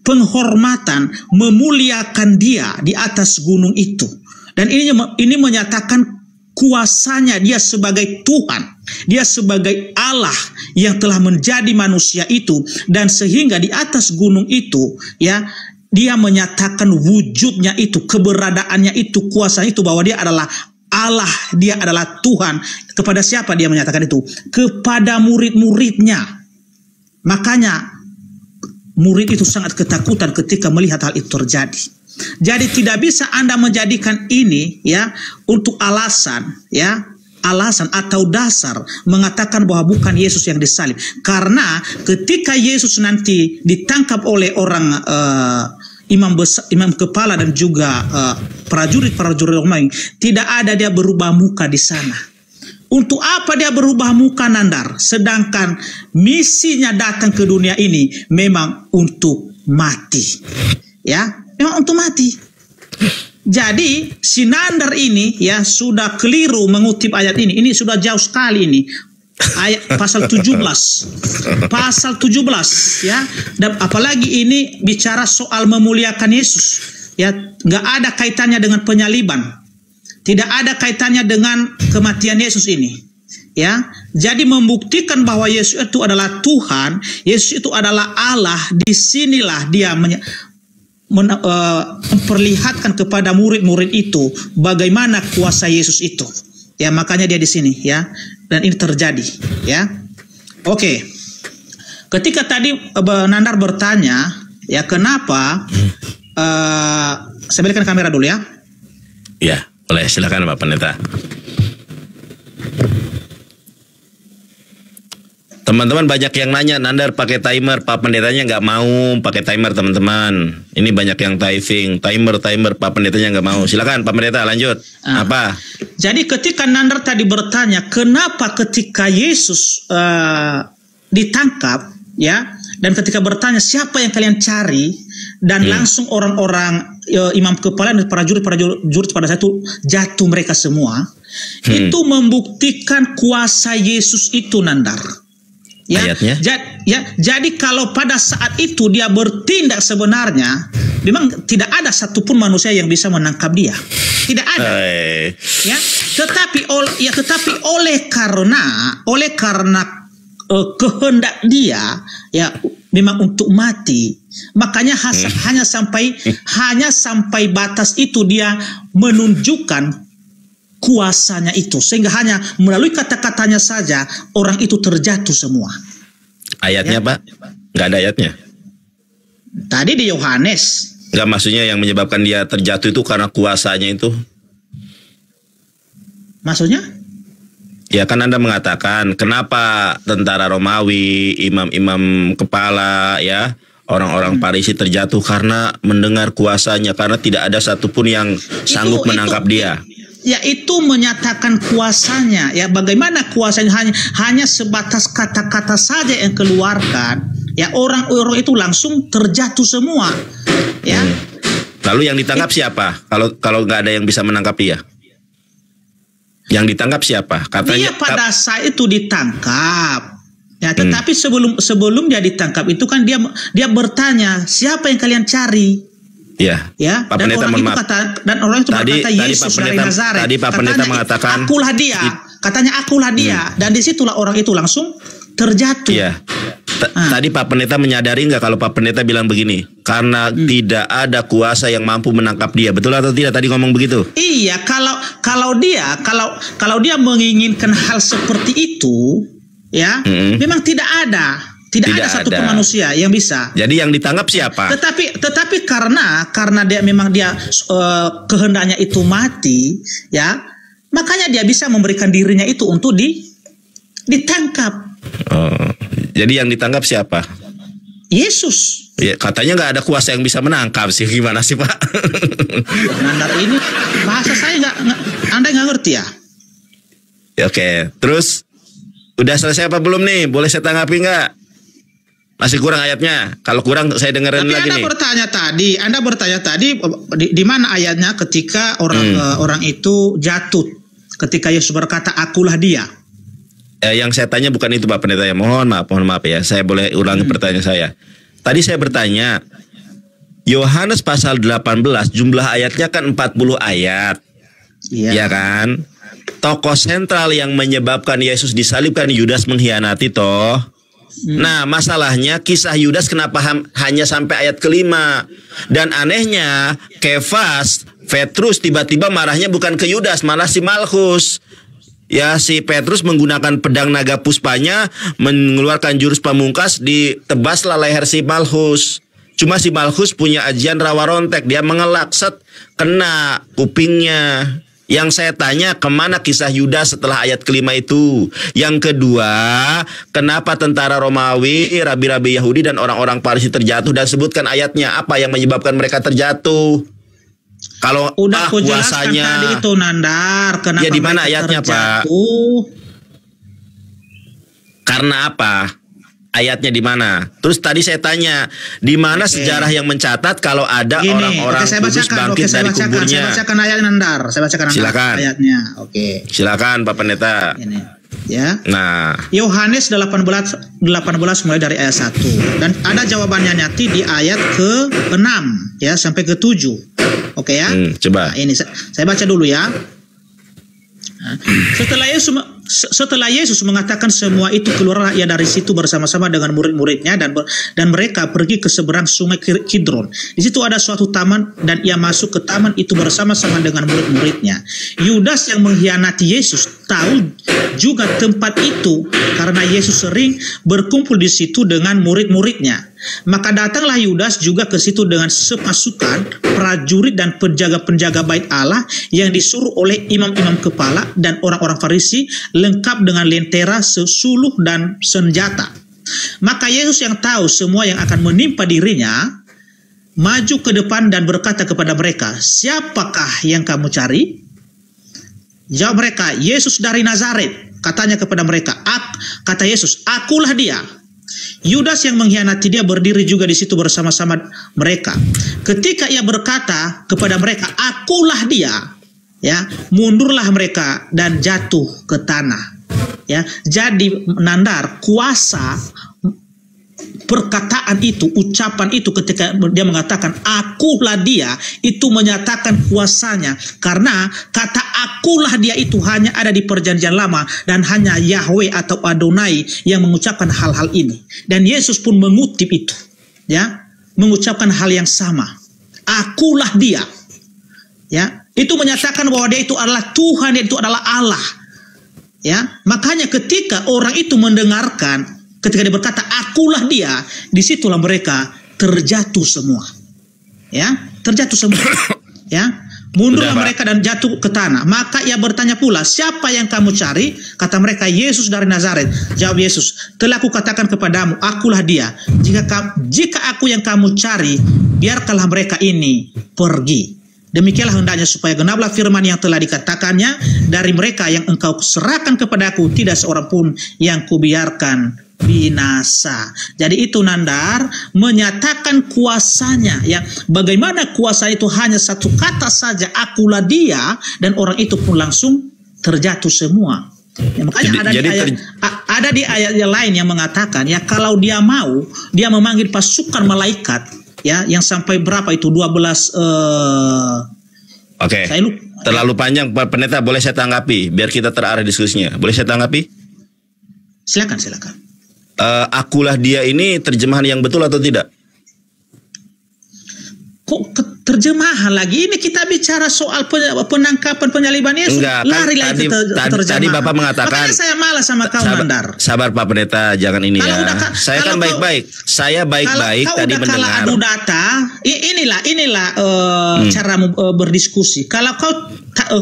penghormatan, memuliakan dia di atas gunung itu. Dan ini menyatakan kuasanya dia sebagai Tuhan, dia sebagai Allah yang telah menjadi manusia itu, dan sehingga di atas gunung itu, ya, dia menyatakan wujudnya itu, keberadaannya itu, kuasanya itu, bahwa dia adalah Allah, dia adalah Tuhan. Kepada siapa dia menyatakan itu? Kepada murid-muridnya. Makanya murid itu sangat ketakutan ketika melihat hal itu terjadi. Jadi tidak bisa Anda menjadikan ini, ya, untuk alasan, ya, alasan atau dasar mengatakan bahwa bukan Yesus yang disalib. Karena ketika Yesus nanti ditangkap oleh orang imam kepala dan juga prajurit-prajurit Romawi, tidak ada dia berubah muka di sana. Untuk apa dia berubah muka, Nandar? Sedangkan misinya datang ke dunia ini memang untuk mati. Ya, memang untuk mati. Jadi si Nandar ini, ya, sudah keliru mengutip ayat ini. Ini sudah jauh sekali ini. Ayat pasal 17. Pasal 17, ya. Dan apalagi ini bicara soal memuliakan Yesus. Ya, nggak ada kaitannya dengan penyaliban. Tidak ada kaitannya dengan kematian Yesus ini. Ya, jadi membuktikan bahwa Yesus itu adalah Tuhan, Yesus itu adalah Allah. Disinilah dia memperlihatkan kepada murid-murid itu bagaimana kuasa Yesus itu. Ya, makanya dia di sini, ya. Dan ini terjadi, ya. Oke. Ketika tadi Nandar bertanya, ya, kenapa saya balikan kamera dulu, ya. Ya. Boleh, silakan Pak Pendeta. Teman-teman banyak yang nanya, Nandar pakai timer, Pak Pendetanya nggak mau pakai timer, teman-teman. Ini banyak yang timer, Pak Pendetanya nggak mau. Silakan Pak Pendeta, lanjut. Apa? Jadi ketika Nandar tadi bertanya, kenapa ketika Yesus ditangkap, ya, dan ketika bertanya siapa yang kalian cari, dan langsung orang-orang imam kepala dan prajurit pada saat itu jatuh mereka semua, itu membuktikan kuasa Yesus itu, Nandar. Ya, ayatnya? Jadi kalau pada saat itu dia bertindak sebenarnya, memang tidak ada satupun manusia yang bisa menangkap dia, tidak ada. Ya, tetapi oleh karena kehendak dia, ya, memang untuk mati, makanya hanya sampai batas itu dia menunjukkan kuasanya itu, sehingga hanya melalui kata-katanya saja orang itu terjatuh semua. Ayatnya, ya? Pak? Nggak ada ayatnya? Tadi di Yohanes. Nggak, maksudnya yang menyebabkan dia terjatuh itu karena kuasanya itu. Maksudnya? Ya, kan Anda mengatakan kenapa tentara Romawi, imam-imam kepala, ya, orang-orang Farisi terjatuh karena mendengar kuasanya, karena tidak ada satupun yang sanggup menangkap dia. Ya, itu menyatakan kuasanya. Ya, bagaimana kuasanya hanya sebatas kata-kata saja yang keluarkan. Ya, orang-orang itu langsung terjatuh semua. Ya. Lalu yang ditangkap siapa? Kalau nggak ada yang bisa menangkap dia? Yang ditangkap siapa? Katanya dia pada saat itu ditangkap. Ya, tetapi sebelum dia ditangkap itu kan dia bertanya, siapa yang kalian cari? Ya, Pak Pendeta, dan orang itu berkata Yesus dari Nazaret. Tadi Pak Pendeta mengatakan akulah dia. Katanya akulah dia. Dan disitulah orang itu langsung terjatuh. Iya. Tadi Pak Pendeta menyadari nggak kalau Pak Pendeta bilang begini, karena tidak ada kuasa yang mampu menangkap dia, betul atau tidak? Tadi ngomong begitu. Iya, kalau dia menginginkan hal seperti itu, ya, memang tidak ada satu pun manusia yang bisa. Jadi yang ditangkap siapa? Tetapi karena dia memang kehendaknya itu mati, ya, makanya dia bisa memberikan dirinya itu untuk ditangkap. Oh, jadi yang ditangkap siapa? Yesus. Ya, katanya nggak ada kuasa yang bisa menangkap sih, gimana sih Pak? Nandar, ini bahasa saya Anda nggak ngerti ya? Ya, oke, terus udah selesai apa belum nih? Boleh saya tanggapi nggak? Masih kurang ayatnya. Kalau kurang saya dengerin lagi nih. Anda bertanya tadi di mana ayatnya ketika orang itu jatuh, ketika Yesus berkata, "Akulah dia." Yang saya tanya bukan itu Pak Pendeta ya. Mohon maaf ya. Saya boleh ulangi pertanyaan saya. Tadi saya bertanya, Yohanes pasal 18 jumlah ayatnya kan 40 ayat. Iya. Ya kan? Tokoh sentral yang menyebabkan Yesus disalibkan Yudas mengkhianati toh. Nah, masalahnya kisah Yudas kenapa hanya sampai ayat ke-5? Dan anehnya Kefas, Petrus tiba-tiba marahnya bukan ke Yudas, malah si Malchus. Ya, si Petrus menggunakan pedang naga puspanya, mengeluarkan jurus pamungkas, ditebaslah leher si Malchus. Cuma si Malchus punya ajian rawa rontek, dia mengelak, kena kupingnya. Yang saya tanya, kemana kisah Yudas setelah ayat ke-5 itu? Yang kedua, kenapa tentara Romawi, rabi-rabi Yahudi dan orang-orang Farisi terjatuh, dan sebutkan ayatnya apa yang menyebabkan mereka terjatuh? Kalau udah aku jelaskan kuasanya tadi itu Nandar, kenapa ya di mana ayatnya terjatuh? Pak? Karena apa? Ayatnya di mana? Terus tadi saya tanya, di mana sejarah yang mencatat kalau ada orang-orang kudus bangkit dari kuburnya? Saya bacakan ayat Nandar, silakan ayatnya. Silakan Pak Pendeta. Ini, ya. Nah, Yohanes 18 mulai dari ayat 1 dan ada jawabannya nanti di ayat ke-6 ya sampai ke-7. Oke ya. Coba. Nah, ini saya baca dulu ya. Nah, setelah Yesus mengatakan semua itu, keluarlah ia dari situ bersama-sama dengan murid-muridnya dan mereka pergi ke seberang sungai Kidron. Di situ ada suatu taman dan ia masuk ke taman itu bersama-sama dengan murid-muridnya. Yudas yang mengkhianati Yesus tahu juga tempat itu karena Yesus sering berkumpul di situ dengan murid-muridnya. Maka datanglah Yudas juga ke situ dengan sepasukan prajurit dan penjaga-penjaga bait Allah yang disuruh oleh imam-imam kepala dan orang-orang Farisi, lengkap dengan lentera, suluh dan senjata. Maka Yesus yang tahu semua yang akan menimpa dirinya, maju ke depan dan berkata kepada mereka, "Siapakah yang kamu cari?" Jawab mereka, "Yesus dari Nazaret." Katanya kepada mereka, kata Yesus, "Akulah dia." Yudas yang mengkhianati dia berdiri juga di situ bersama-sama mereka. Ketika ia berkata kepada mereka, "Akulah dia," ya, mundurlah mereka dan jatuh ke tanah. Ya, jadi Nandar, kuasa perkataan itu, ucapan itu ketika dia mengatakan akulah dia, itu menyatakan kuasanya, karena kata akulah dia itu hanya ada di perjanjian lama dan hanya Yahweh atau Adonai yang mengucapkan hal-hal ini, dan Yesus pun mengutip itu, ya, mengucapkan hal yang sama, akulah dia, ya, itu menyatakan bahwa dia itu adalah Tuhan, dia itu adalah Allah, ya. Makanya ketika orang itu mendengarkan, ketika dia berkata akulah dia, disitulah mereka terjatuh semua, ya, terjatuh semua, ya, mundurlah mereka dan jatuh ke tanah. Maka ia bertanya pula, "Siapa yang kamu cari?" Kata mereka, "Yesus dari Nazaret." Jawab Yesus, "Telah kukatakan kepadamu, akulah dia. Jika aku yang kamu cari, biarkanlah mereka ini pergi. Demikianlah hendaknya supaya genaplah firman yang telah dikatakannya, dari mereka yang engkau serahkan kepadaku, tidak seorang pun yang kubiarkan binasa." Jadi itu Nandar menyatakan kuasanya, ya. Bagaimana kuasa itu hanya satu kata saja, akulah dia, dan orang itu pun langsung terjatuh semua. Ya, makanya ada di ayat yang lain yang mengatakan, ya, kalau dia mau, dia memanggil pasukan malaikat, ya, yang sampai berapa itu 12. Oke. Terlalu panjang Pak Pendeta, boleh saya tanggapi biar kita terarah diskusinya. Boleh saya tanggapi? Silakan. Akulah dia ini terjemahan yang betul atau tidak? Kok terjemahan lagi. Ini kita bicara soal penangkapan penyaliban Yesus. Enggak, Lari kan lagi terjemahan. tadi Bapak mengatakan. Makanya saya malas sama kau, Nandar. Sabar Pak Pendeta, jangan ini Kalau ya. udah saya kan kalau baik-baik. Saya baik-baik kalau tadi udah kalah mendengar. adu data, inilah cara berdiskusi. Kalau kau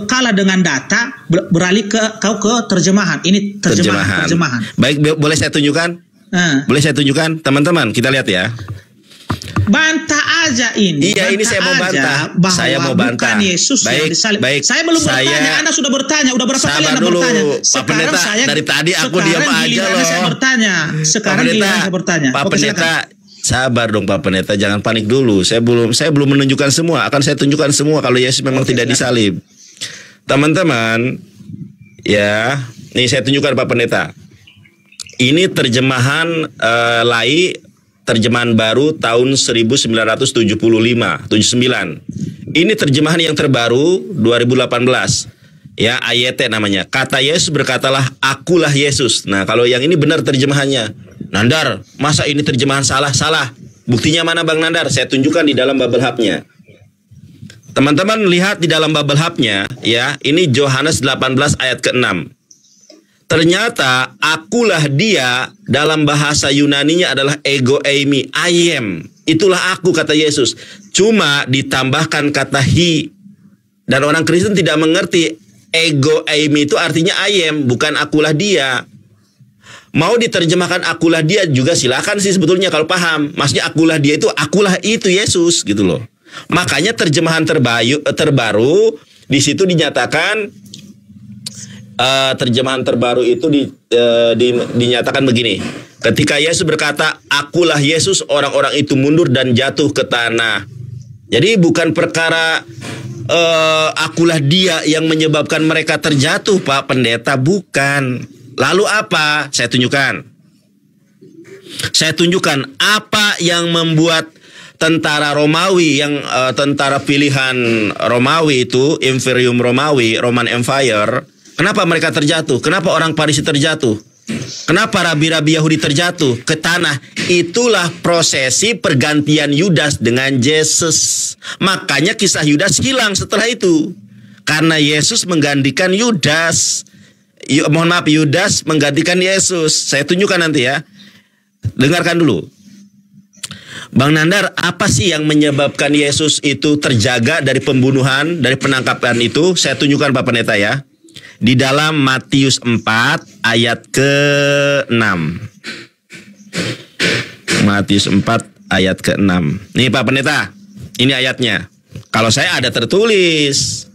kalah dengan data, beralih kau ke terjemahan. Ini terjemahan. Baik, boleh saya tunjukkan? Boleh saya tunjukkan, teman-teman. Kita lihat ya. Bantah aja ini. Iya, ini saya mau bantah. Bahwa Saya mau bantah. bukan Yesus yang disalib. Saya belum bertanya. Anda sudah bertanya. Udah berapa kali Anda dulu, bertanya? Pak Pendeta, dari tadi aku diam aja loh. Saya bertanya. Sekarang giliran saya bertanya. Pak Oke, Pendeta, silakan. sabar dong Pak Pendeta, jangan panik dulu. Saya belum menunjukkan semua. Akan saya tunjukkan semua kalau Yesus memang tidak disalib. Teman-teman, ya, nih saya tunjukkan Pak Pendeta. Ini terjemahan terjemahan baru tahun 1979. Ini terjemahan yang terbaru 2018. Ya, AYT namanya. Kata Yesus berkatalah, akulah Yesus. Nah, kalau yang ini benar terjemahannya. Nandar, masa ini terjemahan salah? Salah. Buktinya mana Bang Nandar? Saya tunjukkan di dalam Bible Hub-nya. Teman-teman lihat di dalam Bible Hub-nya, ya. Ini Yohanes 18 ayat ke-6. Ternyata akulah dia dalam bahasa Yunaninya adalah ego eimi, I am. Itulah aku kata Yesus. Cuma ditambahkan kata he. Dan orang Kristen tidak mengerti ego eimi itu artinya I am, bukan akulah dia. Mau diterjemahkan akulah dia juga silakan sih sebetulnya kalau paham. Maksudnya akulah dia itu akulah itu Yesus gitu loh. Makanya terjemahan terbaru di situ dinyatakan terjemahan terbaru itu dinyatakan begini. Ketika Yesus berkata, akulah Yesus, orang-orang itu mundur dan jatuh ke tanah. Jadi bukan perkara akulah dia yang menyebabkan mereka terjatuh, Pak Pendeta, bukan. Lalu apa? Saya tunjukkan apa yang membuat tentara Romawi yang tentara pilihan Romawi itu, Imperium Romawi, Roman Empire. Kenapa mereka terjatuh? Kenapa orang Farisi terjatuh? Kenapa rabi-rabi Yahudi terjatuh ke tanah? Itulah prosesi pergantian Yudas dengan Yesus. Makanya kisah Yudas hilang setelah itu. Karena Yesus menggantikan Yudas. Yudas menggantikan Yesus. Saya tunjukkan nanti ya. Dengarkan dulu. Bang Nandar, apa sih yang menyebabkan Yesus itu terjaga dari pembunuhan, dari penangkapan itu? Saya tunjukkan Pak Pendeta ya. Di dalam Matius 4 ayat ke-6. Matius 4 ayat ke-6. Nih Pak Pendeta, ini ayatnya. Kalau saya ada tertulis.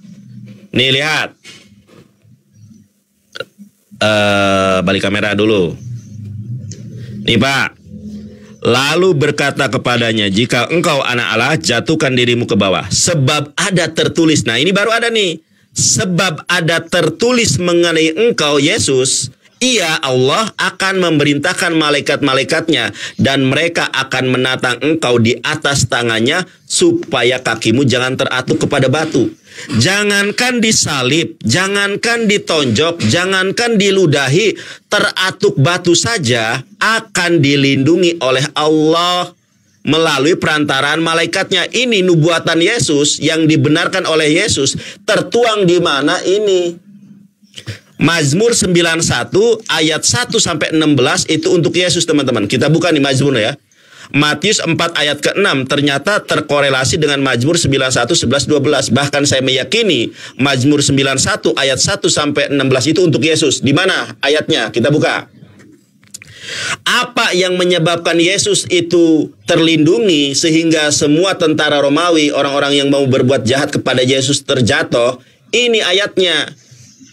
Nih lihat. Balik kamera dulu. Nih Pak. Lalu berkata kepadanya, jika engkau anak Allah, jatuhkan dirimu ke bawah. Sebab ada tertulis. Nah ini baru ada nih. Sebab ada tertulis mengenai engkau Yesus, ia Allah akan memerintahkan malaikat-malaikatnya dan mereka akan menatang engkau di atas tangannya supaya kakimu jangan teratuk kepada batu. Jangankan disalib, jangankan ditonjok, jangankan diludahi, teratuk batu saja akan dilindungi oleh Allah melalui perantaraan malaikatnya. Ini nubuatan Yesus yang dibenarkan oleh Yesus. Tertuang di mana ini? Mazmur 91 ayat 1 sampai 16 itu untuk Yesus teman-teman. Kita buka nih Mazmur ya. Matius 4 ayat ke-6 ternyata terkorelasi dengan Mazmur 91, 11, 12. Bahkan saya meyakini Mazmur 91 ayat 1 sampai 16 itu untuk Yesus. Di mana ayatnya? Kita buka. Apa yang menyebabkan Yesus itu terlindungi sehingga semua tentara Romawi, orang-orang yang mau berbuat jahat kepada Yesus terjatuh? Ini ayatnya.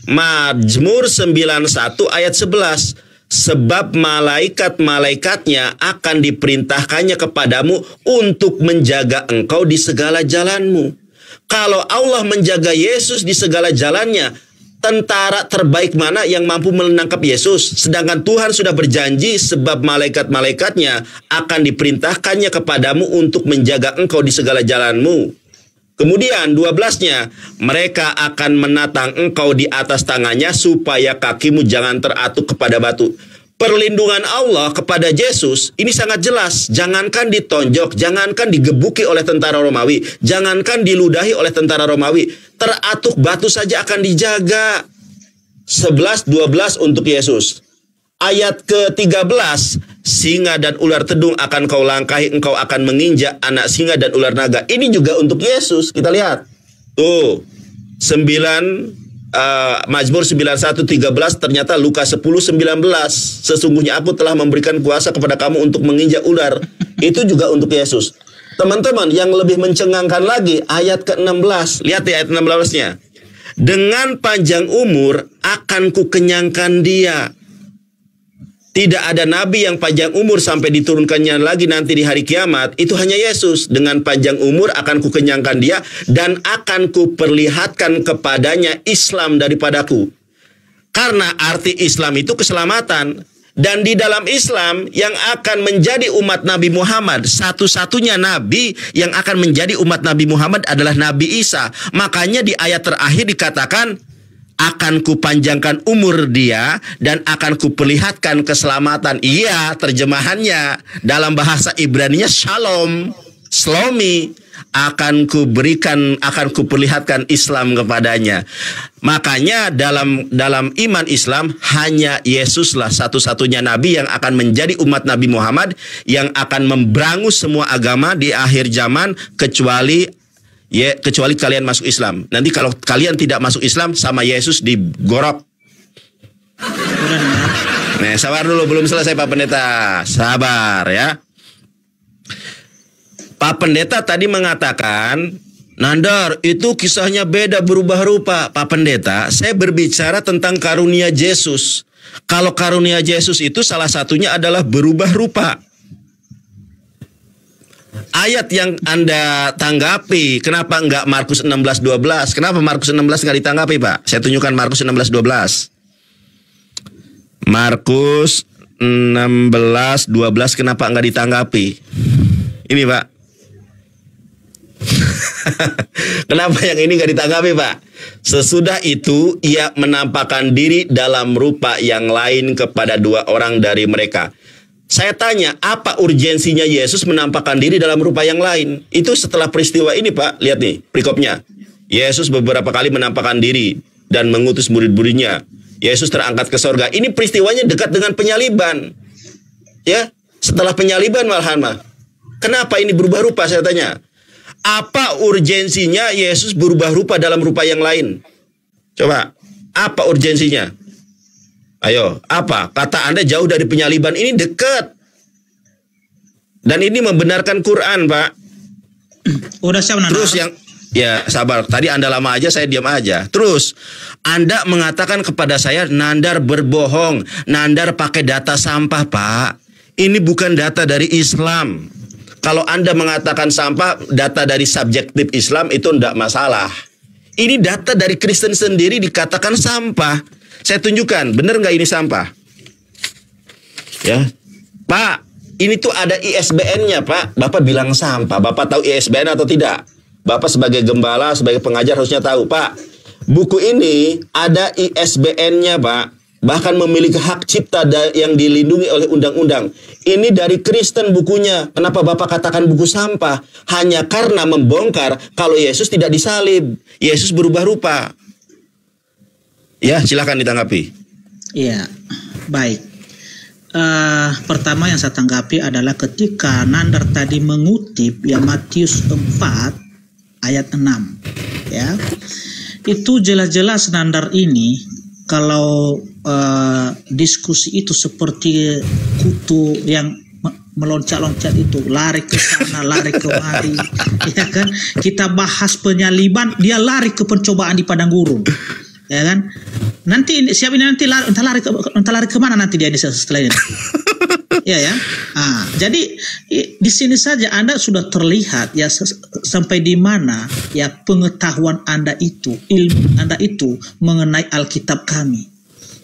Mazmur 91 ayat 11. Sebab malaikat-malaikatnya akan diperintahkannya kepadamu untuk menjaga engkau di segala jalanmu. Kalau Allah menjaga Yesus di segala jalannya, tentara terbaik mana yang mampu menangkap Yesus? Sedangkan Tuhan sudah berjanji sebab malaikat-malaikatnya akan diperintahkannya kepadamu untuk menjaga engkau di segala jalanmu. Kemudian 12-nya, mereka akan menatang engkau di atas tangannya supaya kakimu jangan teratuk kepada batu. perlindungan Allah kepada Yesus ini sangat jelas. Jangankan ditonjok, jangankan digebuki oleh tentara Romawi, jangankan diludahi oleh tentara Romawi, teratuk batu saja akan dijaga. 11, 12 untuk Yesus. Ayat ke-13, singa dan ular tedung akan kau langkahi, engkau akan menginjak anak singa dan ular naga. Ini juga untuk Yesus. Kita lihat. Tuh, 9 Mazmur 91:13, ternyata Lukas 10:19. Sesungguhnya aku telah memberikan kuasa kepada kamu untuk menginjak ular. Itu juga untuk Yesus. Teman-teman, yang lebih mencengangkan lagi ayat ke-16. Lihat ya ayat 16-nya. Dengan panjang umur akan kukenyangkan dia. Tidak ada nabi yang panjang umur sampai diturunkannya lagi nanti di hari kiamat. Itu hanya Yesus. Dengan panjang umur akan kukenyangkan dia dan akan kuperlihatkan kepadanya Islam daripadaku. Karena arti Islam itu keselamatan. Dan di dalam Islam yang akan menjadi umat Nabi Muhammad, satu-satunya nabi yang akan menjadi umat Nabi Muhammad adalah Nabi Isa. Makanya di ayat terakhir dikatakan, akan kupanjangkan umur dia dan akan kuperlihatkan keselamatan. Iya, terjemahannya dalam bahasa Ibrani-nya shalom, shlomi. Akan kuperlihatkan Islam kepadanya. Makanya dalam iman Islam hanya Yesuslah satu-satunya nabi yang akan menjadi umat Nabi Muhammad yang akan memberangus semua agama di akhir zaman kecuali kalian masuk Islam. Nanti kalau kalian tidak masuk Islam, sama Yesus digorok. Nah, sabar dulu, belum selesai Pak Pendeta. Sabar ya. Pak Pendeta tadi mengatakan, Nandar, itu kisahnya beda, berubah rupa. Pak Pendeta, saya berbicara tentang karunia Yesus. Kalau karunia Yesus itu salah satunya adalah berubah rupa. Ayat yang Anda tanggapi, kenapa enggak Markus 16:12? Kenapa Markus 16 enggak ditanggapi, Pak? Saya tunjukkan Markus 16:12. Markus 16:12 kenapa enggak ditanggapi? Ini, Pak. Kenapa yang ini enggak ditanggapi, Pak? Sesudah itu ia menampakkan diri dalam rupa yang lain kepada dua orang dari mereka. Saya tanya, apa urgensinya Yesus menampakkan diri dalam rupa yang lain? Itu setelah peristiwa ini, Pak. Lihat nih, perikopnya. Yesus beberapa kali menampakkan diri dan mengutus murid-muridnya. Yesus terangkat ke sorga. Ini peristiwanya dekat dengan penyaliban. Ya, setelah penyaliban malahan mah. Kenapa ini berubah rupa, saya tanya? Apa urgensinya Yesus berubah rupa dalam rupa yang lain? Coba, apa urgensinya? Ayo, apa? Kata Anda jauh dari penyaliban, ini dekat. Dan ini membenarkan Quran, Pak. Udah siap, Nandar. Terus yang, ya sabar, tadi Anda lama aja, saya diam aja. Terus, Anda mengatakan kepada saya, Nandar berbohong. Nandar pakai data sampah, Pak. Ini bukan data dari Islam. Kalau Anda mengatakan sampah, data dari subjektif Islam itu tidak masalah. Ini data dari Kristen sendiri dikatakan sampah. Saya tunjukkan, benar nggak ini sampah? Ya, Pak, ini tuh ada ISBN-nya, Pak. Bapak bilang sampah. Bapak tahu ISBN atau tidak? Bapak sebagai gembala, sebagai pengajar harusnya tahu, Pak. Buku ini ada ISBN-nya, Pak. Bahkan memiliki hak cipta yang dilindungi oleh undang-undang. Ini dari Kristen bukunya. Kenapa Bapak katakan buku sampah? Hanya karena membongkar kalau Yesus tidak disalib. Yesus berubah rupa. Ya, silakan ditanggapi. Iya, baik. Pertama yang saya tanggapi adalah ketika Nandar tadi mengutip ya Matius 4 ayat 6. Ya. Itu jelas-jelas Nandar ini kalau diskusi itu seperti kutu yang meloncat-loncat itu, lari ke sana, lari kemari, ya kan? Kita bahas penyaliban, dia lari ke pencobaan di padang gurun. Ya kan, nanti siap ini nanti entah lari kemana nanti dia ini setelah ini. Ya ya. Jadi di sini saja Anda sudah terlihat ya sampai di mana ya pengetahuan Anda itu, ilmu Anda itu mengenai Alkitab kami.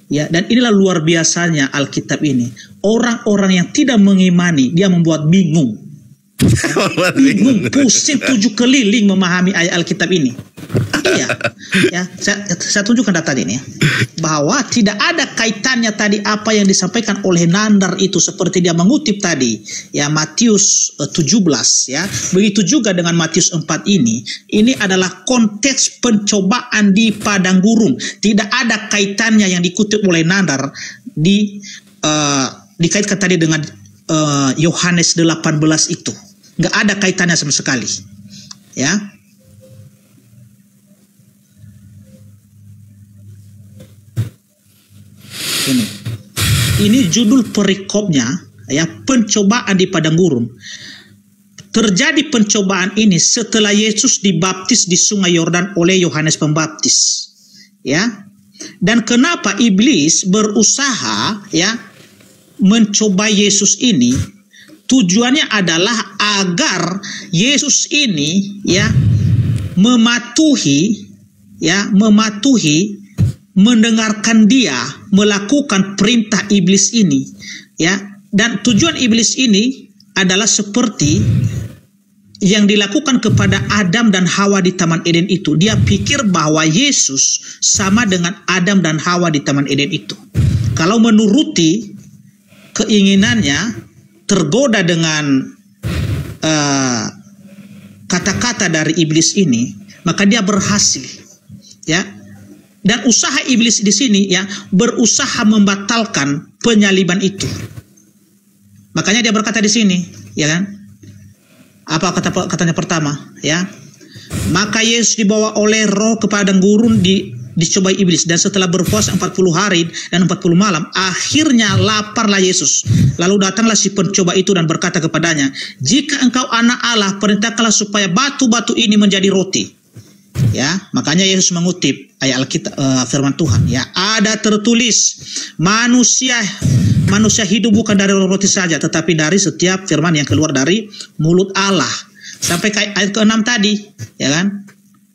Ya, dan inilah luar biasanya Alkitab ini. Orang-orang yang tidak mengimani dia membuat bingung. Bingung, pusing 7 keliling memahami ayat Alkitab ini. Iya, ya, saya tunjukkan data ini ya, bahwa tidak ada kaitannya tadi apa yang disampaikan oleh Nandar itu seperti dia mengutip tadi ya Matius 17 ya. Begitu juga dengan Matius 4 ini adalah konteks pencobaan di padang gurun. Tidak ada kaitannya yang dikutip oleh Nandar dikaitkan tadi dengan Yohanes 18 itu. Nggak ada kaitannya sama sekali. Ya. Ini judul perikopnya ya, pencobaan di padang gurun. Terjadi pencobaan ini setelah Yesus dibaptis di Sungai Yordan oleh Yohanes Pembaptis. Ya. Dan kenapa iblis berusaha ya mencoba Yesus ini? Tujuannya adalah agar Yesus ini ya mematuhi mendengarkan dia melakukan perintah iblis ini ya. Dan tujuan iblis ini adalah seperti yang dilakukan kepada Adam dan Hawa di Taman Eden itu. Dia pikir bahwa Yesus sama dengan Adam dan Hawa di Taman Eden itu. Kalau menuruti keinginannya, tergoda dengan kata-kata dari iblis ini, maka dia berhasil ya. Dan usaha iblis di sini ya berusaha membatalkan penyaliban itu. Makanya dia berkata di sini, ya kan? Apa katanya pertama, ya? Maka Yesus dibawa oleh Roh ke padang gurun dicobai iblis, dan setelah berpuasa 40 hari dan 40 malam akhirnya laparlah Yesus. Lalu datanglah si pencoba itu dan berkata kepadanya, "Jika engkau anak Allah, perintahkanlah supaya batu-batu ini menjadi roti." Ya, makanya Yesus mengutip ayat Alkitab, firman Tuhan. Ya, ada tertulis, manusia hidup bukan dari roti saja, tetapi dari setiap firman yang keluar dari mulut Allah. Sampai ke ayat ke-6 tadi, ya kan?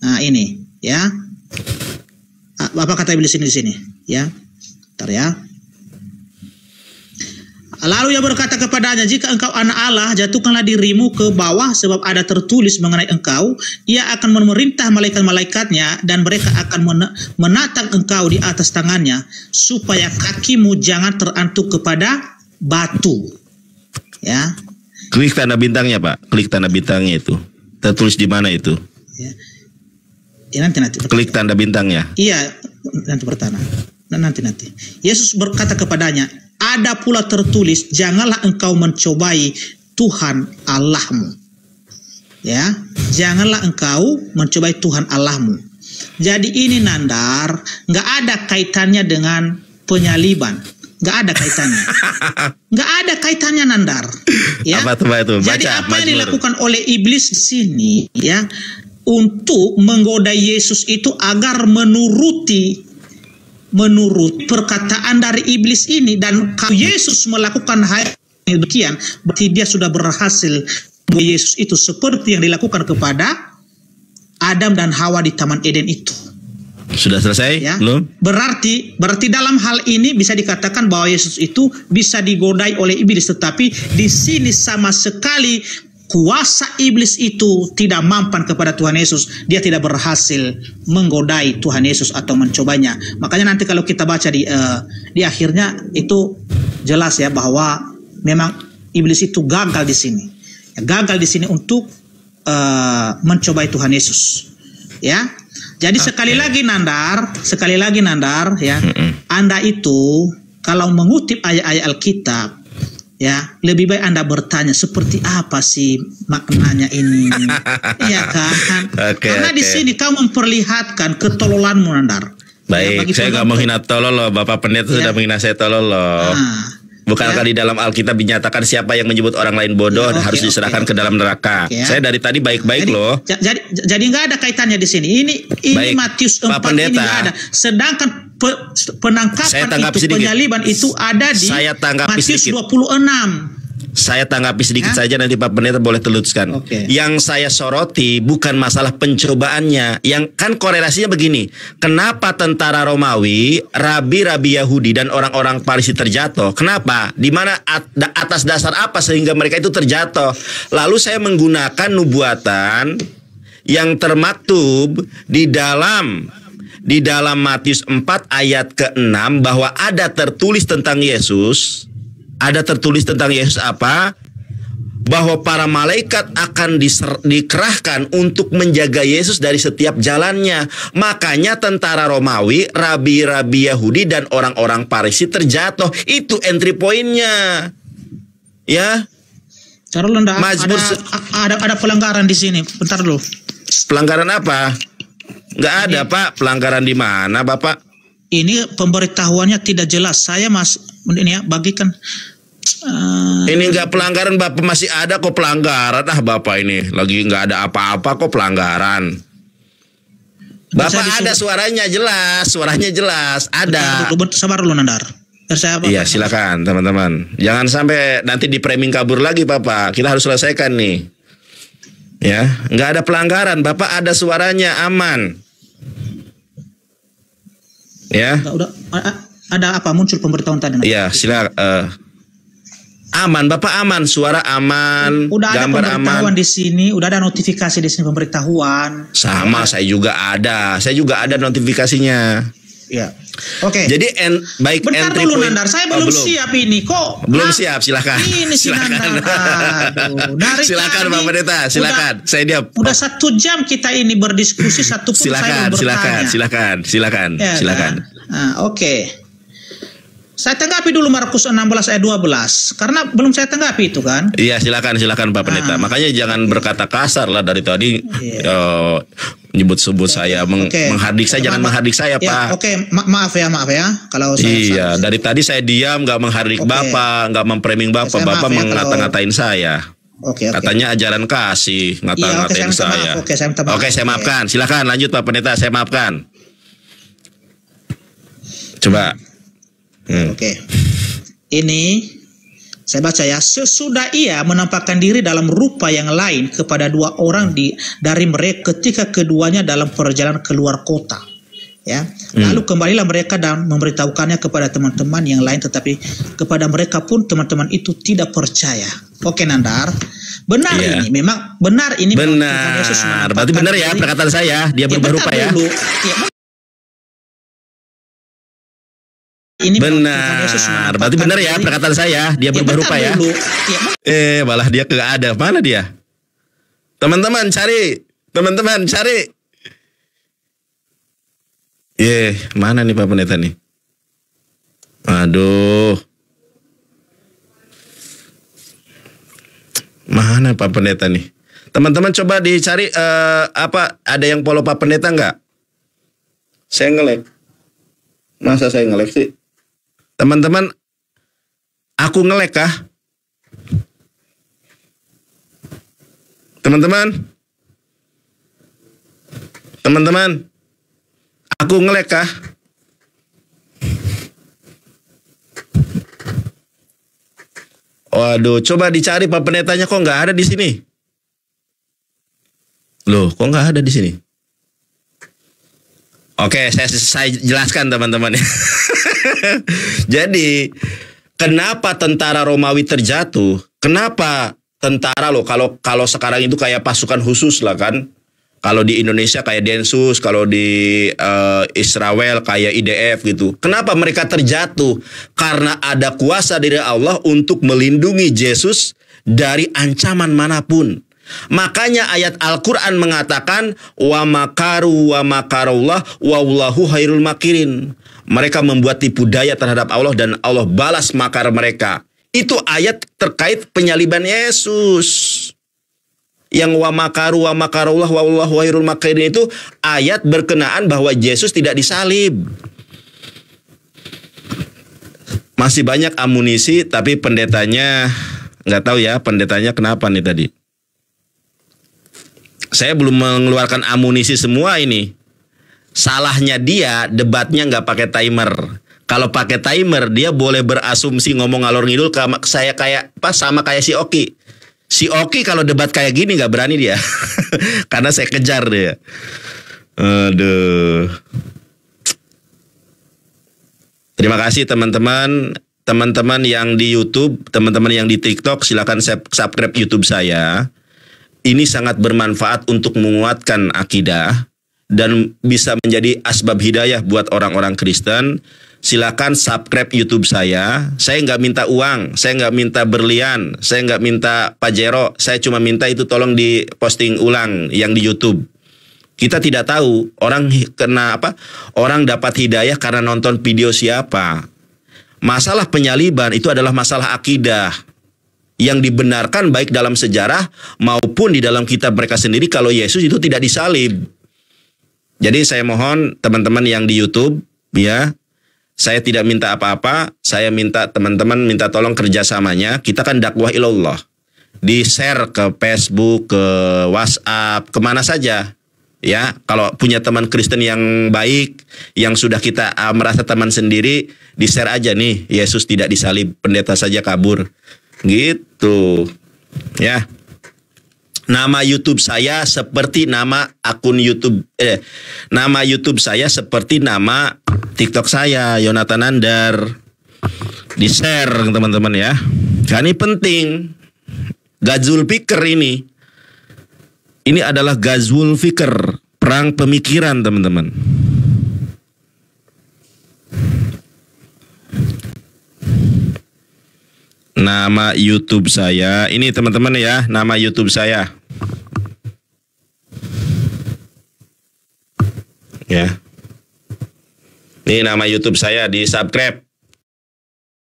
Nah, ini, ya. Apa kata iblis ini di sini? Ya, bentar ya. Lalu ia berkata kepadanya, "Jika engkau anak Allah, jatuhkanlah dirimu ke bawah, sebab ada tertulis mengenai engkau, ia akan memerintah malaikat-malaikatnya, dan mereka akan menatang engkau di atas tangannya, supaya kakimu jangan terantuk kepada batu." Ya. Klik tanda bintangnya, Pak. Klik tanda bintangnya itu. Tertulis di mana itu? Ya. Ya, nanti. Klik tanda bintangnya. Iya, nanti pertama. Nanti. Yesus berkata kepadanya, "Ada pula tertulis, janganlah engkau mencobai Tuhan Allahmu." Ya, janganlah engkau mencobai Tuhan Allahmu. Jadi ini Nandar, nggak ada kaitannya dengan penyaliban, nggak ada kaitannya, nggak ada kaitannya Nandar. Ya. Apa itu? Baca, jadi apa yang dilakukan oleh iblis di sini, ya, untuk menggoda Yesus itu agar menuruti perkataan dari iblis ini. Dan kalau Yesus melakukan hal yang demikian, berarti dia sudah berhasil Yesus itu seperti yang dilakukan kepada Adam dan Hawa di Taman Eden itu. Sudah selesai? Ya? Belum? Berarti dalam hal ini bisa dikatakan bahwa Yesus itu bisa digodai oleh iblis, tetapi di sini sama sekali kuasa iblis itu tidak mampan kepada Tuhan Yesus. Dia tidak berhasil menggodai Tuhan Yesus atau mencobanya. Makanya nanti kalau kita baca di akhirnya itu jelas ya bahwa memang iblis itu gagal di sini. Gagal di sini untuk mencobai Tuhan Yesus. Ya. Jadi sekali lagi Nandar ya. Anda itu kalau mengutip ayat-ayat Alkitab, ya, lebih baik Anda bertanya seperti apa sih maknanya ini, ya kan? Karena di sini kau memperlihatkan ketololanmu, Nandar. Baik, saya nggak menghina tolol, Bapak Pendeta sudah menghina saya tolol. Bukankah di dalam Alkitab dinyatakan siapa yang menyebut orang lain bodoh harus diserahkan ke dalam neraka? Saya dari tadi baik-baik loh. Jadi nggak ada kaitannya di sini. Ini Matius 4 ini nggak ada. Sedangkan penangkapan itu, penyaliban itu ada di Matius 26. Saya tanggapi sedikit saja, nanti Pak Pendeta boleh teluruskan. Yang saya soroti bukan masalah pencobaannya. Yang kan korelasinya begini. Kenapa tentara Romawi, rabi-rabi Yahudi dan orang-orang Farisi terjatuh? Kenapa? Di mana atas dasar apa sehingga mereka itu terjatuh? Lalu saya menggunakan nubuatan yang termaktub di dalam Matius 4 ayat ke-6 bahwa ada tertulis tentang Yesus. Ada tertulis tentang Yesus apa? Bahwa para malaikat akan dikerahkan untuk menjaga Yesus dari setiap jalannya. Makanya tentara Romawi, rabi-rabi Yahudi dan orang-orang Farisi terjatuh. Itu entry pointnya. Ya. Cara ada pelanggaran di sini. Bentar dulu. Pelanggaran apa? Nggak ada, Pak. Pelanggaran di mana, Bapak? Ini pemberitahuannya tidak jelas. Saya ini ya bagikan. Ini nggak pelanggaran, Bapak, masih ada kok pelanggaran. Bapak ini lagi nggak ada apa-apa kok pelanggaran. Bapak ada suaranya jelas, ada. Sabar dulu Nandar. Iya, silakan teman-teman. Jangan sampai nanti di framing kabur lagi, Bapak. Kita harus selesaikan nih. Ya, nggak ada pelanggaran, Bapak ada suaranya, aman. Ya. Udah ada apa muncul pemberitahuan tadi? Iya, silakan. Aman, Bapak aman, suara aman, udah gambar ada pemberitahuan aman. Di sini, udah ada notifikasi di sini pemberitahuan. Sama, saya juga ada notifikasinya. Ya. Oke. Jadi baik bentar entry dulu point. Nandar, saya belum siap ini kok. Belum siap, silakan. Ini si Nandar. Aduh, silakan Pak Pendeta, silakan. Saya diam. Udah 1 jam kita ini berdiskusi, satu pun saya belum bertanya. Silakan. Ya, silakan. Oke. Saya tanggapi dulu Markus 16 ayat 12 karena belum saya tanggapi itu kan. Iya, silakan Pak Pendeta. Makanya jangan berkata kasar lah dari tadi. Nyebut-sebut saya menghardik saya, jangan menghardik saya, Pak. Maaf ya kalau saya dari tadi saya diam, nggak menghardik Bapak, nggak memframing Bapak. Bapak ngata-ngatain saya. Katanya ajaran kasih, ngata-ngatain saya. Saya maafkan. Silakan lanjut Pak Pendeta, saya maafkan. Coba. Ini saya baca ya. Sesudah ia menampakkan diri dalam rupa yang lain kepada 2 orang dari mereka ketika keduanya dalam perjalanan keluar kota. Ya. Lalu kembalilah mereka dan memberitahukannya kepada teman-teman yang lain, tetapi kepada mereka pun teman-teman itu tidak percaya. Oke Nandar, benar ini memang benar ini. Benar. Berarti benar ya perkataan saya, dia berubah rupa ya. Ini benar. Berarti benar ya perkataan saya, dia berubah rupa ya. Malah dia nggak ada. Mana dia? Teman-teman cari. Mana nih Pak Pendeta nih? Aduh. Mana Pak Pendeta nih? Teman-teman coba dicari ada yang follow Pak Pendeta nggak? Saya nge-lag. Masa saya nge-lag sih? Teman-teman, aku nge-lag kah? Teman-teman, aku nge-lag kah? Waduh, coba dicari Pak Pendetanya, kok nggak ada di sini? Loh, kok nggak ada di sini? Oke, saya jelaskan teman-teman. Jadi, kenapa tentara Romawi terjatuh? Kenapa tentara kalau sekarang itu kayak pasukan khusus lah kan? Kalau di Indonesia kayak Densus, kalau di Israel kayak IDF gitu. Kenapa mereka terjatuh? Karena ada kuasa dari Allah untuk melindungi Yesus dari ancaman manapun. Makanya ayat Al-Quran mengatakan wa makaru wa makarullah wallahu khairul makirin. Mereka membuat tipu daya terhadap Allah dan Allah balas makar mereka. Itu ayat terkait penyaliban Yesus. Yang wa makaru wa makarullah wallahu khairul makirin itu ayat berkenaan bahwa Yesus tidak disalib. Masih banyak amunisi tapi pendetanya nggak tahu ya, pendetanya kenapa nih tadi. Saya belum mengeluarkan amunisi semua ini. Salahnya dia debatnya nggak pakai timer. Kalau pakai timer dia boleh berasumsi ngomong ngalor ngidul saya sama kayak si Oki. Si Oki kalau debat kayak gini nggak berani dia. Karena saya kejar dia. Aduh. Terima kasih teman-teman. Teman-teman yang di YouTube, teman-teman yang di TikTok silakan subscribe YouTube saya. ini sangat bermanfaat untuk menguatkan akidah dan bisa menjadi asbab hidayah buat orang-orang Kristen, silakan subscribe YouTube saya. Saya nggak minta uang, saya nggak minta berlian, saya nggak minta pajero. Saya cuma minta itu tolong diposting ulang yang di YouTube. Kita tidak tahu orang kena apa, orang dapat hidayah karena nonton video siapa. Masalah penyaliban itu adalah masalah akidah yang dibenarkan baik dalam sejarah maupun di dalam kitab mereka sendiri kalau Yesus itu tidak disalib. Jadi saya mohon teman-teman yang di YouTube, ya, saya tidak minta apa-apa, saya minta teman-teman minta tolong kerjasamanya. Kita kan dakwah ilallah, di-share ke Facebook, ke WhatsApp, kemana saja. Ya, kalau punya teman Kristen yang baik, yang sudah kita merasa teman sendiri, di-share aja nih, Yesus tidak disalib, pendeta saja kabur. Gitu. Ya. Nama YouTube saya seperti nama akun YouTube nama YouTube saya seperti nama TikTok saya, Yonatan Nandar. Di-share teman-teman ya. Karena ini penting. Ghazwul Fikr ini. Ini adalah Ghazwul Fikr, perang pemikiran, teman-teman. Nama YouTube saya, ini teman-teman ya, nama YouTube saya. Ya. Ini nama YouTube saya, di-subscribe.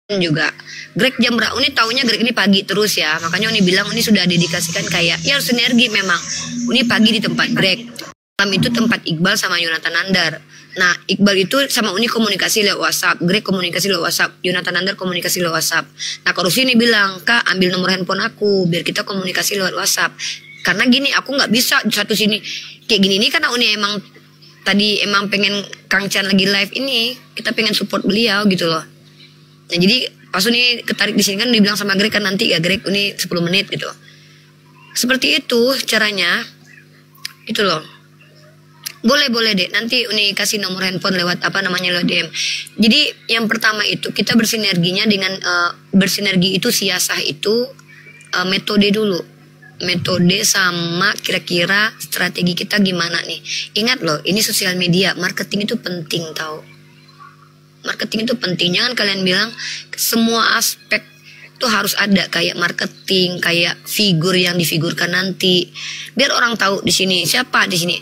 Juga Greg Jamra, Uni taunya Greg ini pagi terus ya, makanya Uni bilang Uni sudah dedikasikan kayak ya harus sinergi memang. Uni pagi di tempat Greg, malam itu tempat Iqbal sama Yonatan Nandar. Nah Iqbal itu sama Uni komunikasi lewat WhatsApp, Greg komunikasi lewat WhatsApp, Yonatan Nandar komunikasi lewat WhatsApp. Nah kalau sini bilang, Kak ambil nomor handphone aku biar kita komunikasi lewat WhatsApp. Karena gini aku nggak bisa satu sini kayak gini ini karena Uni emang tadi emang pengen Kang Chan lagi live ini, kita pengen support beliau gitu loh. Nah jadi pas Uni ketarik di sini kan dibilang sama Greg kan nanti ya Greg Uni 10 menit gitu. Seperti itu caranya. Itu loh. Boleh deh nanti Uni kasih nomor handphone lewat apa namanya lewat DM. Jadi yang pertama itu kita bersinerginya dengan bersinergi itu siasah itu metode dulu. Metode sama kira-kira strategi kita gimana nih. Ingat loh ini sosial media, marketing itu penting tau. Marketing itu penting. Jangan kalian bilang semua aspek itu harus ada kayak marketing, kayak figur yang difigurkan nanti. Biar orang tahu di sini siapa di sini.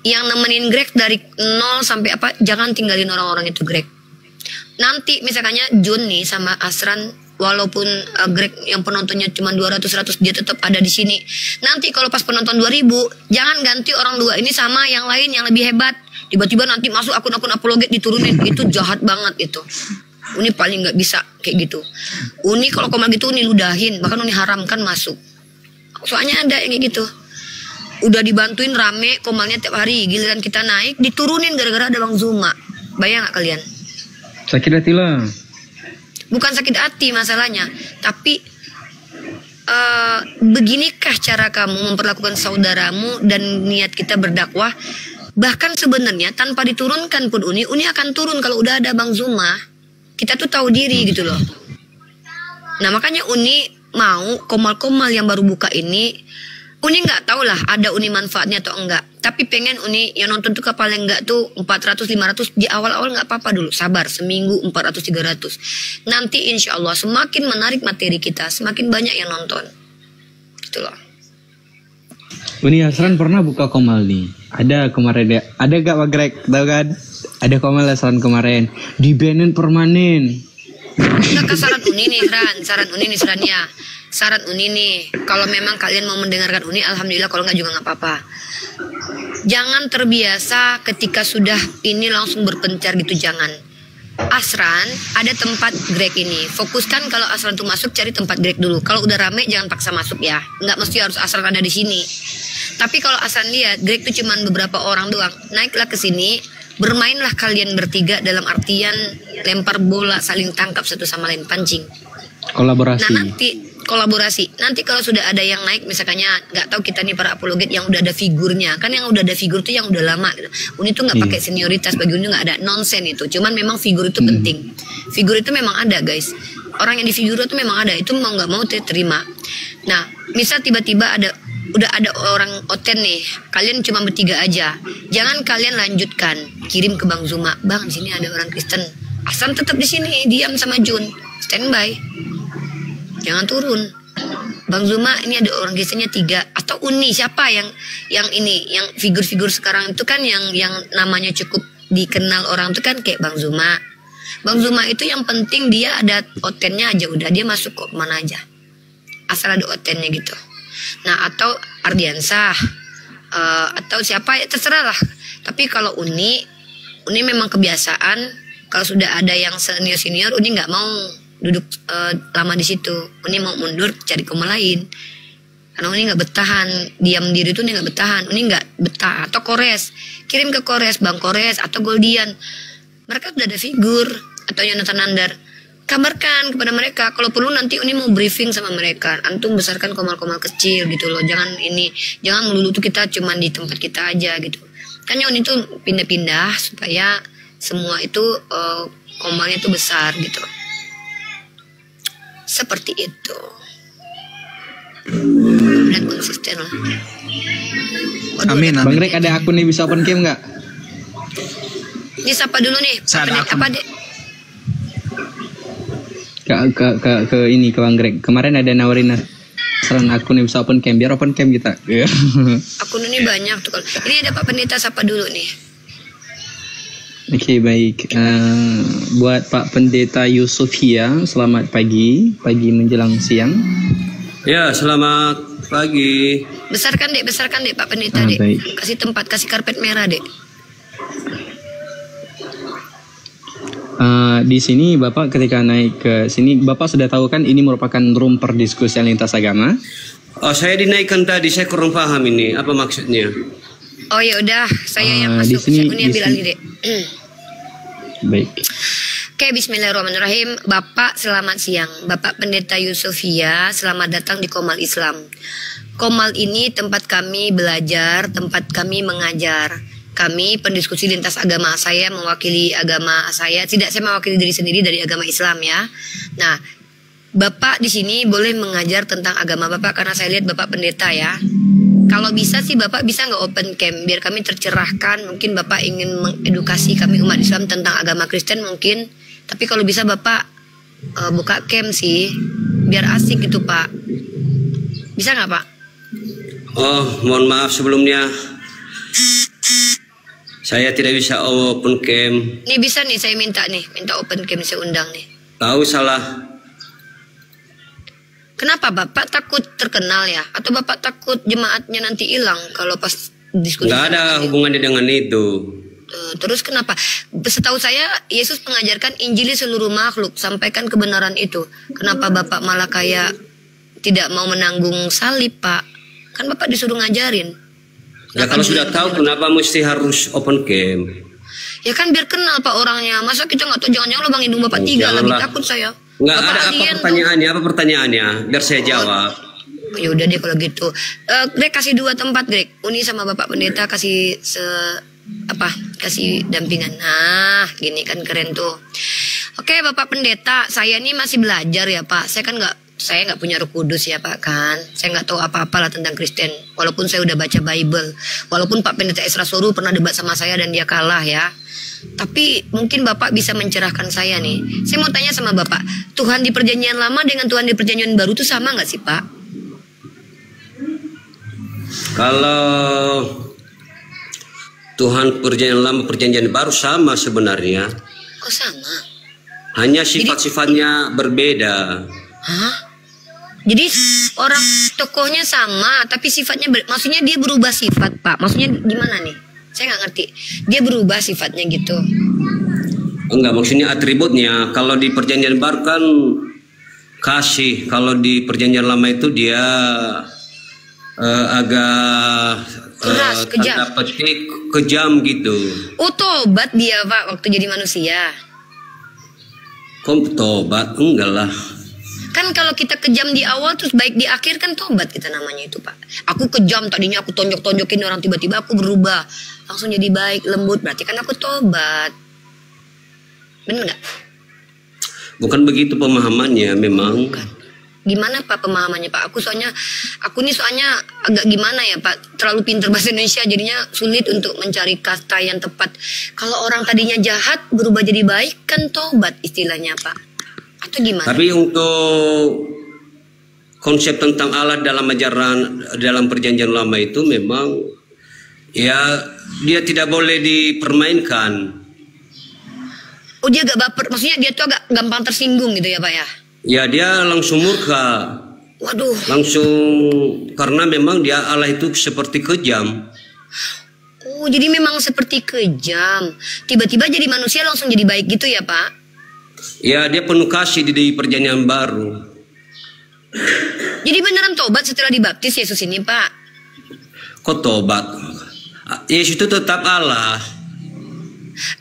Yang nemenin Greg dari 0 sampai apa, jangan tinggalin orang-orang itu Greg. Nanti misalnya Jun nih sama Asran, walaupun Greg yang penontonnya cuma 200-100 dia tetap ada di sini. Nanti kalau pas penonton 2000, jangan ganti orang dua ini sama yang lain yang lebih hebat. Tiba-tiba nanti masuk akun-akun apologet diturunin, itu jahat banget itu. Uni paling nggak bisa kayak gitu. Uni kalau komal gitu Uni ludahin, bahkan Uni haramkan masuk. Soalnya ada yang kayak gitu. Udah dibantuin rame komalnya tiap hari, giliran kita naik diturunin gara-gara ada Bang Zuma. Bayang gak kalian? Sakit hati lah. Bukan sakit hati masalahnya, tapi beginikah cara kamu memperlakukan saudaramu dan niat kita berdakwah? Bahkan sebenarnya tanpa diturunkan pun Uni akan turun kalau udah ada Bang Zuma. Kita tuh tahu diri gitu loh. Nah makanya Uni mau komal-komal yang baru buka ini, Uni nggak tahu lah ada Uni manfaatnya atau enggak. Tapi pengen Uni yang nonton tuh paling enggak tuh 400-500 di awal-awal nggak apa-apa dulu. Sabar, seminggu 400-300. Nanti insya Allah semakin menarik materi kita, semakin banyak yang nonton. Gitu loh. Uni Asran pernah buka komal nih. Ada kemarin ada gak Pak Greg? Tahu kan? Ada komal Asran kemarin. Dibanin permanen. Enggak ke saran Uni nih, saran Uni nih ya. Saran Uni nih, kalau memang kalian mau mendengarkan Uni, alhamdulillah, kalau nggak juga nggak apa-apa. Jangan terbiasa ketika sudah ini langsung berpencar gitu, jangan. Asran, ada tempat Greg ini. Fokuskan kalau Asran tuh masuk, cari tempat Greg dulu. Kalau udah rame, jangan paksa masuk ya. Nggak mesti harus Asran ada di sini. Tapi kalau Asran lihat, Greg tuh cuman beberapa orang doang. Naiklah ke sini, bermainlah kalian bertiga dalam artian lempar bola, saling tangkap satu sama lain, pancing. Kolaborasi. Nah kolaborasi. Nanti kalau sudah ada yang naik, misalnya nggak tahu kita nih para apologet yang udah ada figurnya, kan yang udah ada figur tuh yang udah lama. Uni tuh nggak pakai senioritas, bagi Uni nggak ada nonsen itu. Cuman memang figur itu penting. Figur itu memang ada guys. Orang yang di figur itu memang ada. Itu mau nggak mau terima. Nah, misal tiba-tiba ada udah ada orang oten nih, kalian cuma bertiga aja, jangan kalian lanjutkan, kirim ke Bang Zuma, Bang di sini ada orang Kristen, Hasan tetap di sini diam sama Jun, standby, jangan turun. Bang Zuma ini ada orang Kristennya 3 atau Uni siapa yang ini yang figur-figur sekarang itu kan yang namanya cukup dikenal orang itu kan kayak Bang Zuma. Bang Zuma itu yang penting dia ada otennya aja udah dia masuk kok mana aja asal ada otennya gitu. Nah atau Ardiansah atau siapa ya terserah lah. Tapi kalau Uni memang kebiasaan kalau sudah ada yang senior Uni nggak mau duduk lama di situ. Uni mau mundur cari koma lain. Karena Uni nggak betahan, diam diri itu Uni nggak betahan. Uni nggak betah. Atau Kores, kirim ke Kores, Bang Kores atau Goldian. Mereka sudah ada figur atau Yonatan Nandar. Kabarkan kepada mereka. Kalau perlu nanti Uni mau briefing sama mereka. Antum besarkan komal-komal kecil gitu loh. Jangan melulu tuh kita cuman di tempat kita aja gitu. Kan Uni tuh pindah-pindah supaya semua itu komalnya tuh besar gitu. Seperti itu. Dan konsisten lah. Amin. Bang Rek ada akun nih bisa open cam nggak? Ini siapa dulu nih? Apa dek? Ke ini ke Bang Greg. Kemarin ada nawarin saran akun yang bisa open cam biar open cam kita. Akun ini banyak tuh. Ini ada Pak Pendeta siapa dulu nih? Oke, baik. Buat Pak Pendeta Yusufia, selamat pagi menjelang siang. Ya, selamat pagi. Besarkan dek Pak Pendeta dek. Baik. Kasih tempat, kasih karpet merah dek. Di sini Bapak ketika naik ke sini, Bapak sudah tahu kan ini merupakan room perdiskusian lintas agama. Oh, saya dinaikkan tadi, saya kurang paham ini apa maksudnya. Oh ya udah, saya yang masuk. Saya ambil alih dek. Baik. Oke, bismillahirrahmanirrahim. Bapak selamat siang. Bapak Pendeta Yusufia, selamat datang di Komal Islam. Komal ini tempat kami belajar, tempat kami mengajar. Kami pendiskusi lintas agama. Saya mewakili agama saya. Tidak, saya mewakili diri sendiri dari agama Islam ya. Nah, Bapak di sini boleh mengajar tentang agama Bapak karena saya lihat Bapak pendeta ya. Kalau bisa sih Bapak bisa nggak open cam biar kami tercerahkan. Mungkin Bapak ingin mengedukasi kami umat Islam tentang agama Kristen mungkin. Tapi kalau bisa Bapak buka cam sih biar asik gitu Pak. Bisa nggak Pak? Oh, mohon maaf sebelumnya. Saya tidak bisa open cam. Nih bisa nih saya minta open cam saya undang nih. Tahu salah. Kenapa Bapak takut terkenal ya? Atau Bapak takut jemaatnya nanti hilang kalau pas diskusi? Nggak ada hubungannya dengan itu. Terus kenapa? Setahu saya Yesus mengajarkan Injili seluruh makhluk, sampaikan kebenaran itu. Kenapa Bapak malah kayak tidak mau menanggung salib Pak? Kan Bapak disuruh ngajarin. Ya kalau sudah tahu kenapa mesti harus open cam? Ya kan biar kenal Pak orangnya. Masa kita nggak tahu jangan-jangan lubang hidung Bapak 3 lebih takut saya. Nggak ada apa pertanyaannya? Biar saya jawab. Ya udah deh kalau gitu. Greg kasih 2 tempat Greg. Uni sama Bapak Pendeta kasih kasih dampingan. Nah, gini kan keren tuh. Oke, Bapak Pendeta, saya ini masih belajar ya Pak. Saya nggak punya Roh Kudus ya Pak kan. Saya nggak tahu apa-apa lah tentang Kristen. Walaupun saya udah baca Bible. Walaupun Pak Pendeta Esra Soru pernah debat sama saya dan dia kalah ya. Tapi mungkin Bapak bisa mencerahkan saya nih. Saya mau tanya sama Bapak, Tuhan di Perjanjian Lama dengan Tuhan di Perjanjian Baru itu sama nggak sih Pak? Kalau Tuhan Perjanjian Lama Perjanjian Baru sama sebenarnya. Oh sama. Hanya sifat-sifatnya berbeda. Hah? Jadi orang tokohnya sama, tapi sifatnya maksudnya dia berubah sifat Pak. Maksudnya gimana nih? Saya nggak ngerti. Dia berubah sifatnya gitu. Enggak, maksudnya atributnya. Kalau di Perjanjian Baru kan kasih. Kalau di Perjanjian Lama itu dia agak keras, kejam. Kejam gitu. Oh tobat dia Pak waktu jadi manusia. Kok tobat? Enggak lah. Kan kalau kita kejam di awal terus baik di akhir kan tobat kita namanya itu Pak. Aku kejam tadinya aku tonjok-tonjokin orang tiba-tiba aku berubah. Langsung jadi baik, lembut berarti kan aku tobat. Bener nggak? Bukan begitu pemahamannya memang. Bukan. Gimana Pak pemahamannya Pak? Aku nih soalnya agak gimana ya Pak, terlalu pintar bahasa Indonesia jadinya sulit untuk mencari kata yang tepat. Kalau orang tadinya jahat berubah jadi baik kan tobat istilahnya Pak. Atau gimana? Tapi untuk konsep tentang Allah dalam ajaran dalam perjanjian lama itu memang ya dia tidak boleh dipermainkan. Oh dia agak baper, maksudnya dia tuh agak gampang tersinggung gitu ya Pak ya? Ya dia langsung murka. Waduh. Langsung karena memang dia Allah itu seperti kejam. Oh jadi memang seperti kejam. Tiba-tiba jadi manusia langsung jadi baik gitu ya Pak? Ya dia penuh kasih di perjanjian baru. Jadi beneran tobat setelah dibaptis Yesus ini Pak? Kok tobat? Yesus itu tetap Allah.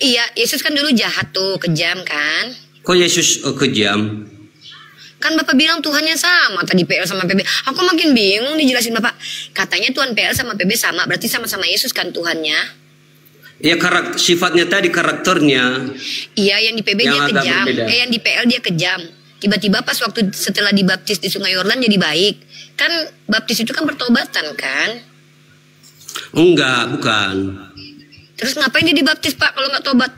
Iya Yesus kan dulu jahat tuh, kejam kan? Kok Yesus kejam? Kan Bapak bilang Tuhannya sama tadi PL sama PB. Aku makin bingung dijelasin Bapak. Katanya Tuhan PL sama PB sama, berarti sama-sama Yesus kan Tuhannya? Ya sifatnya tadi karakternya. Iya yang di PB dia kejam, yang di PL dia kejam. Tiba-tiba pas waktu setelah dibaptis di Sungai Yordan jadi baik. Kan baptis itu kan pertobatan kan? Enggak, bukan. Terus ngapain dia dibaptis Pak kalau nggak tobat?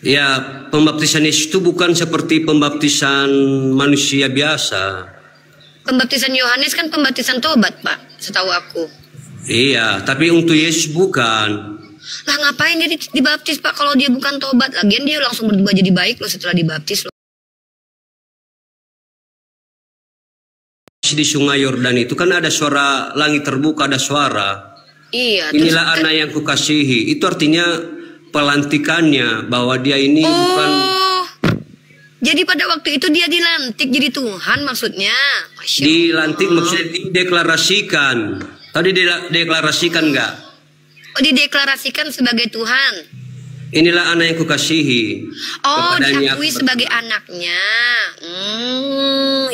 Ya, pembaptisan Yesus itu bukan seperti pembaptisan manusia biasa. Pembaptisan Yohanes kan pembaptisan tobat, Pak, setahu aku. Iya, tapi untuk Yesus bukan. Lah ngapain dia dibaptis, Pak, kalau dia bukan tobat? Lagian dia langsung berubah jadi baik loh setelah dibaptis loh. Di Sungai Yordan itu kan ada suara langit terbuka, ada suara. Iya. Inilah anak yang kukasihi. Itu artinya pelantikannya bahwa dia ini bukan. Jadi pada waktu itu dia dilantik jadi Tuhan maksudnya. Dilantik maksudnya dideklarasikan. Tadi dideklarasikan enggak? Oh dideklarasikan sebagai Tuhan. Inilah anak yang kukasihi. Oh diakui sebagai anaknya.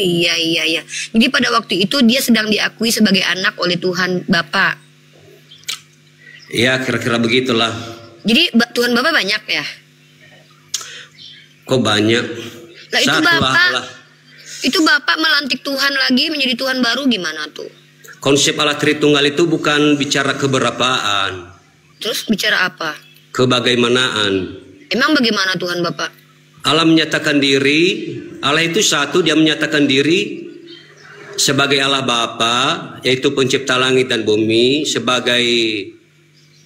Iya. Jadi pada waktu itu dia sedang diakui sebagai anak oleh Tuhan Bapa. Ya kira-kira begitulah. Jadi Tuhan Bapak banyak ya? Kok banyak? Lah itu itu Bapak melantik Tuhan lagi menjadi Tuhan baru gimana tuh? Konsep Allah Tritunggal itu bukan bicara keberapaan. Terus bicara apa? Kebagaimanaan. Emang bagaimana Tuhan Bapak? Allah menyatakan diri, Allah itu satu, dia menyatakan diri sebagai Allah Bapa, yaitu pencipta langit dan bumi, sebagai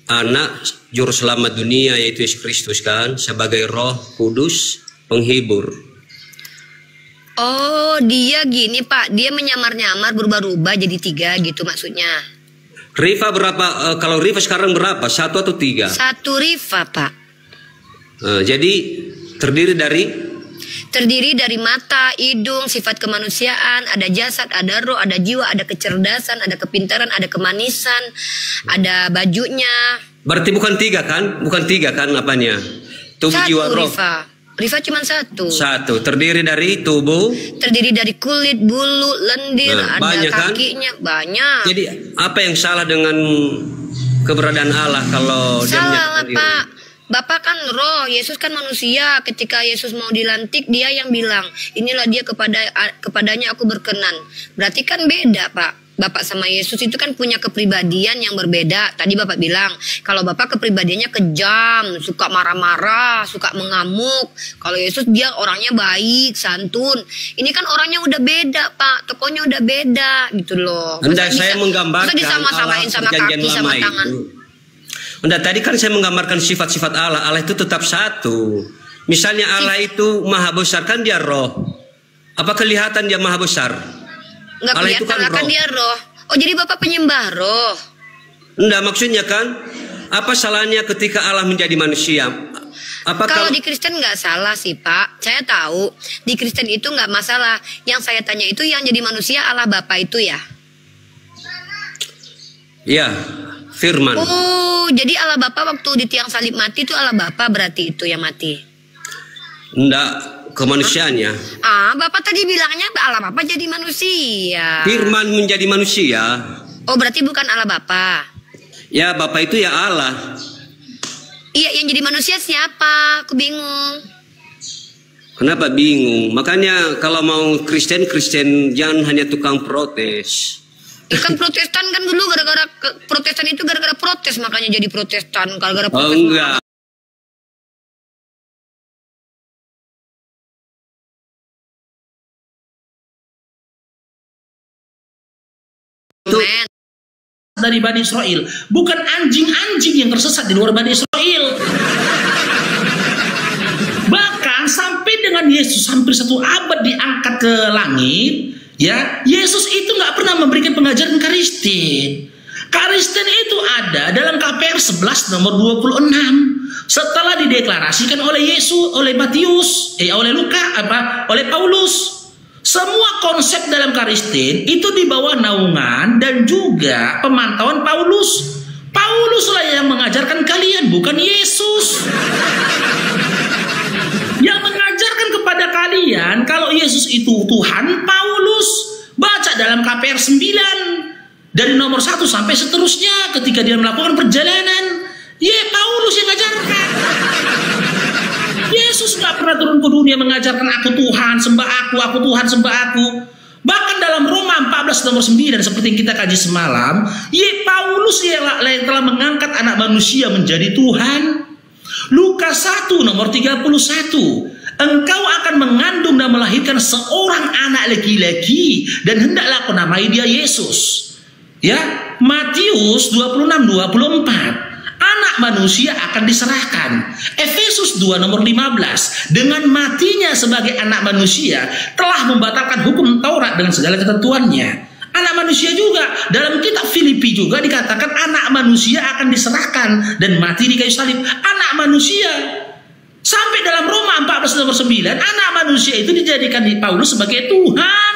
anak juru selamat dunia yaitu Yesus Kristus kan, sebagai Roh Kudus penghibur. Oh dia gini Pak, dia menyamar-nyamar berubah-ubah jadi 3 gitu maksudnya. Rifa berapa? Kalau Rifa sekarang berapa? 1 atau 3? 1 Rifa Pak. Jadi terdiri dari mata, hidung, sifat kemanusiaan, ada jasad, ada roh, ada jiwa, ada kecerdasan, ada kepintaran, ada kemanisan, ada bajunya. Berarti bukan 3 kan? Bukan 3 kan apanya? Tubuh, jiwa, roh. Rifa cuma 1. Terdiri dari tubuh. Terdiri dari kulit, bulu, lendir, ada kakinya, kan? Banyak. Jadi apa yang salah dengan keberadaan Allah kalau dia menyatakan diri? Pak. Bapak kan roh, Yesus kan manusia. Ketika Yesus mau dilantik, dia yang bilang, inilah dia kepadanya aku berkenan. Berarti kan beda Pak. Bapak sama Yesus itu kan punya kepribadian yang berbeda. Tadi Bapak bilang, kalau Bapak kepribadiannya kejam, suka marah-marah, suka mengamuk. Kalau Yesus dia orangnya baik, santun. Ini kan orangnya udah beda Pak, tokohnya udah beda gitu loh. Masa saya menggambarkan disama-samain sama kaki sama tangan. Udah tadi kan saya menggambarkan sifat-sifat Allah. Allah itu tetap satu. Misalnya Allah itu maha besar kan dia roh. Apa kelihatan dia maha besar? Enggak Allah itu kan roh. Dia roh. Oh jadi Bapak penyembah roh? Enggak, maksudnya kan apa salahnya ketika Allah menjadi manusia? Kalau di Kristen nggak salah sih Pak. Saya tahu di Kristen itu nggak masalah. Yang saya tanya itu yang jadi manusia Allah Bapa itu ya? Iya. Firman. Oh, jadi Allah Bapa waktu di tiang salib mati itu Allah Bapa berarti itu yang mati? Enggak, kemanusiaannya. Bapak tadi bilangnya Allah Bapa jadi manusia. Firman menjadi manusia. Oh, berarti bukan Allah Bapa. Ya, Bapa itu ya Allah. Iya, yang jadi manusia siapa? Aku bingung. Kenapa bingung? Makanya kalau mau Kristen jangan hanya tukang protes. Kan Protestan kan dulu gara-gara Protestan itu gara-gara protes makanya jadi Protestan gara-gara protes. Oh enggak. Dari Bani Israel, bukan anjing-anjing yang tersesat di luar Bani Israel. Bahkan sampai dengan Yesus hampir 1 abad diangkat ke langit, ya, Yesus itu nggak pernah memberikan pengajaran Kristen. Kristen itu ada dalam KPR 11 nomor 26 setelah dideklarasikan oleh Yesus, oleh Matius, oleh Luka, oleh Paulus. Semua konsep dalam Kristen itu di bawah naungan dan juga pemantauan Paulus. Pauluslah yang mengajarkan kalian, bukan Yesus. Yang mengajarkan kepada kalian kalau Yesus itu Tuhan, Paulus. Baca dalam KPR 9 dari nomor 1 sampai seterusnya ketika dia melakukan perjalanan. Paulus yang mengajarkan. Yesus nggak pernah turun ke dunia mengajarkan aku Tuhan, sembah aku Tuhan, sembah aku. Bahkan dalam Roma 14 nomor 9 seperti yang kita kaji semalam, Paulus yang telah mengangkat anak manusia menjadi Tuhan. Lukas 1 nomor 31, engkau akan mengandung dan melahirkan seorang anak laki-laki dan hendaklah kau namai dia Yesus. Ya, Matius 26:24. Anak manusia akan diserahkan. Efesus 2 nomor 15. Dengan matinya sebagai anak manusia telah membatalkan hukum Taurat dengan segala ketentuannya. Anak manusia juga dalam kitab Filipi juga dikatakan anak manusia akan diserahkan dan mati di kayu salib. Anak manusia. Sampai dalam Roma 14 nomor 9, anak manusia itu dijadikan di Paulus sebagai Tuhan.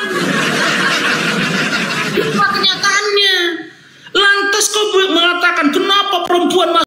Itu kenyataannya. Lantas kau mengatakan kenapa perempuan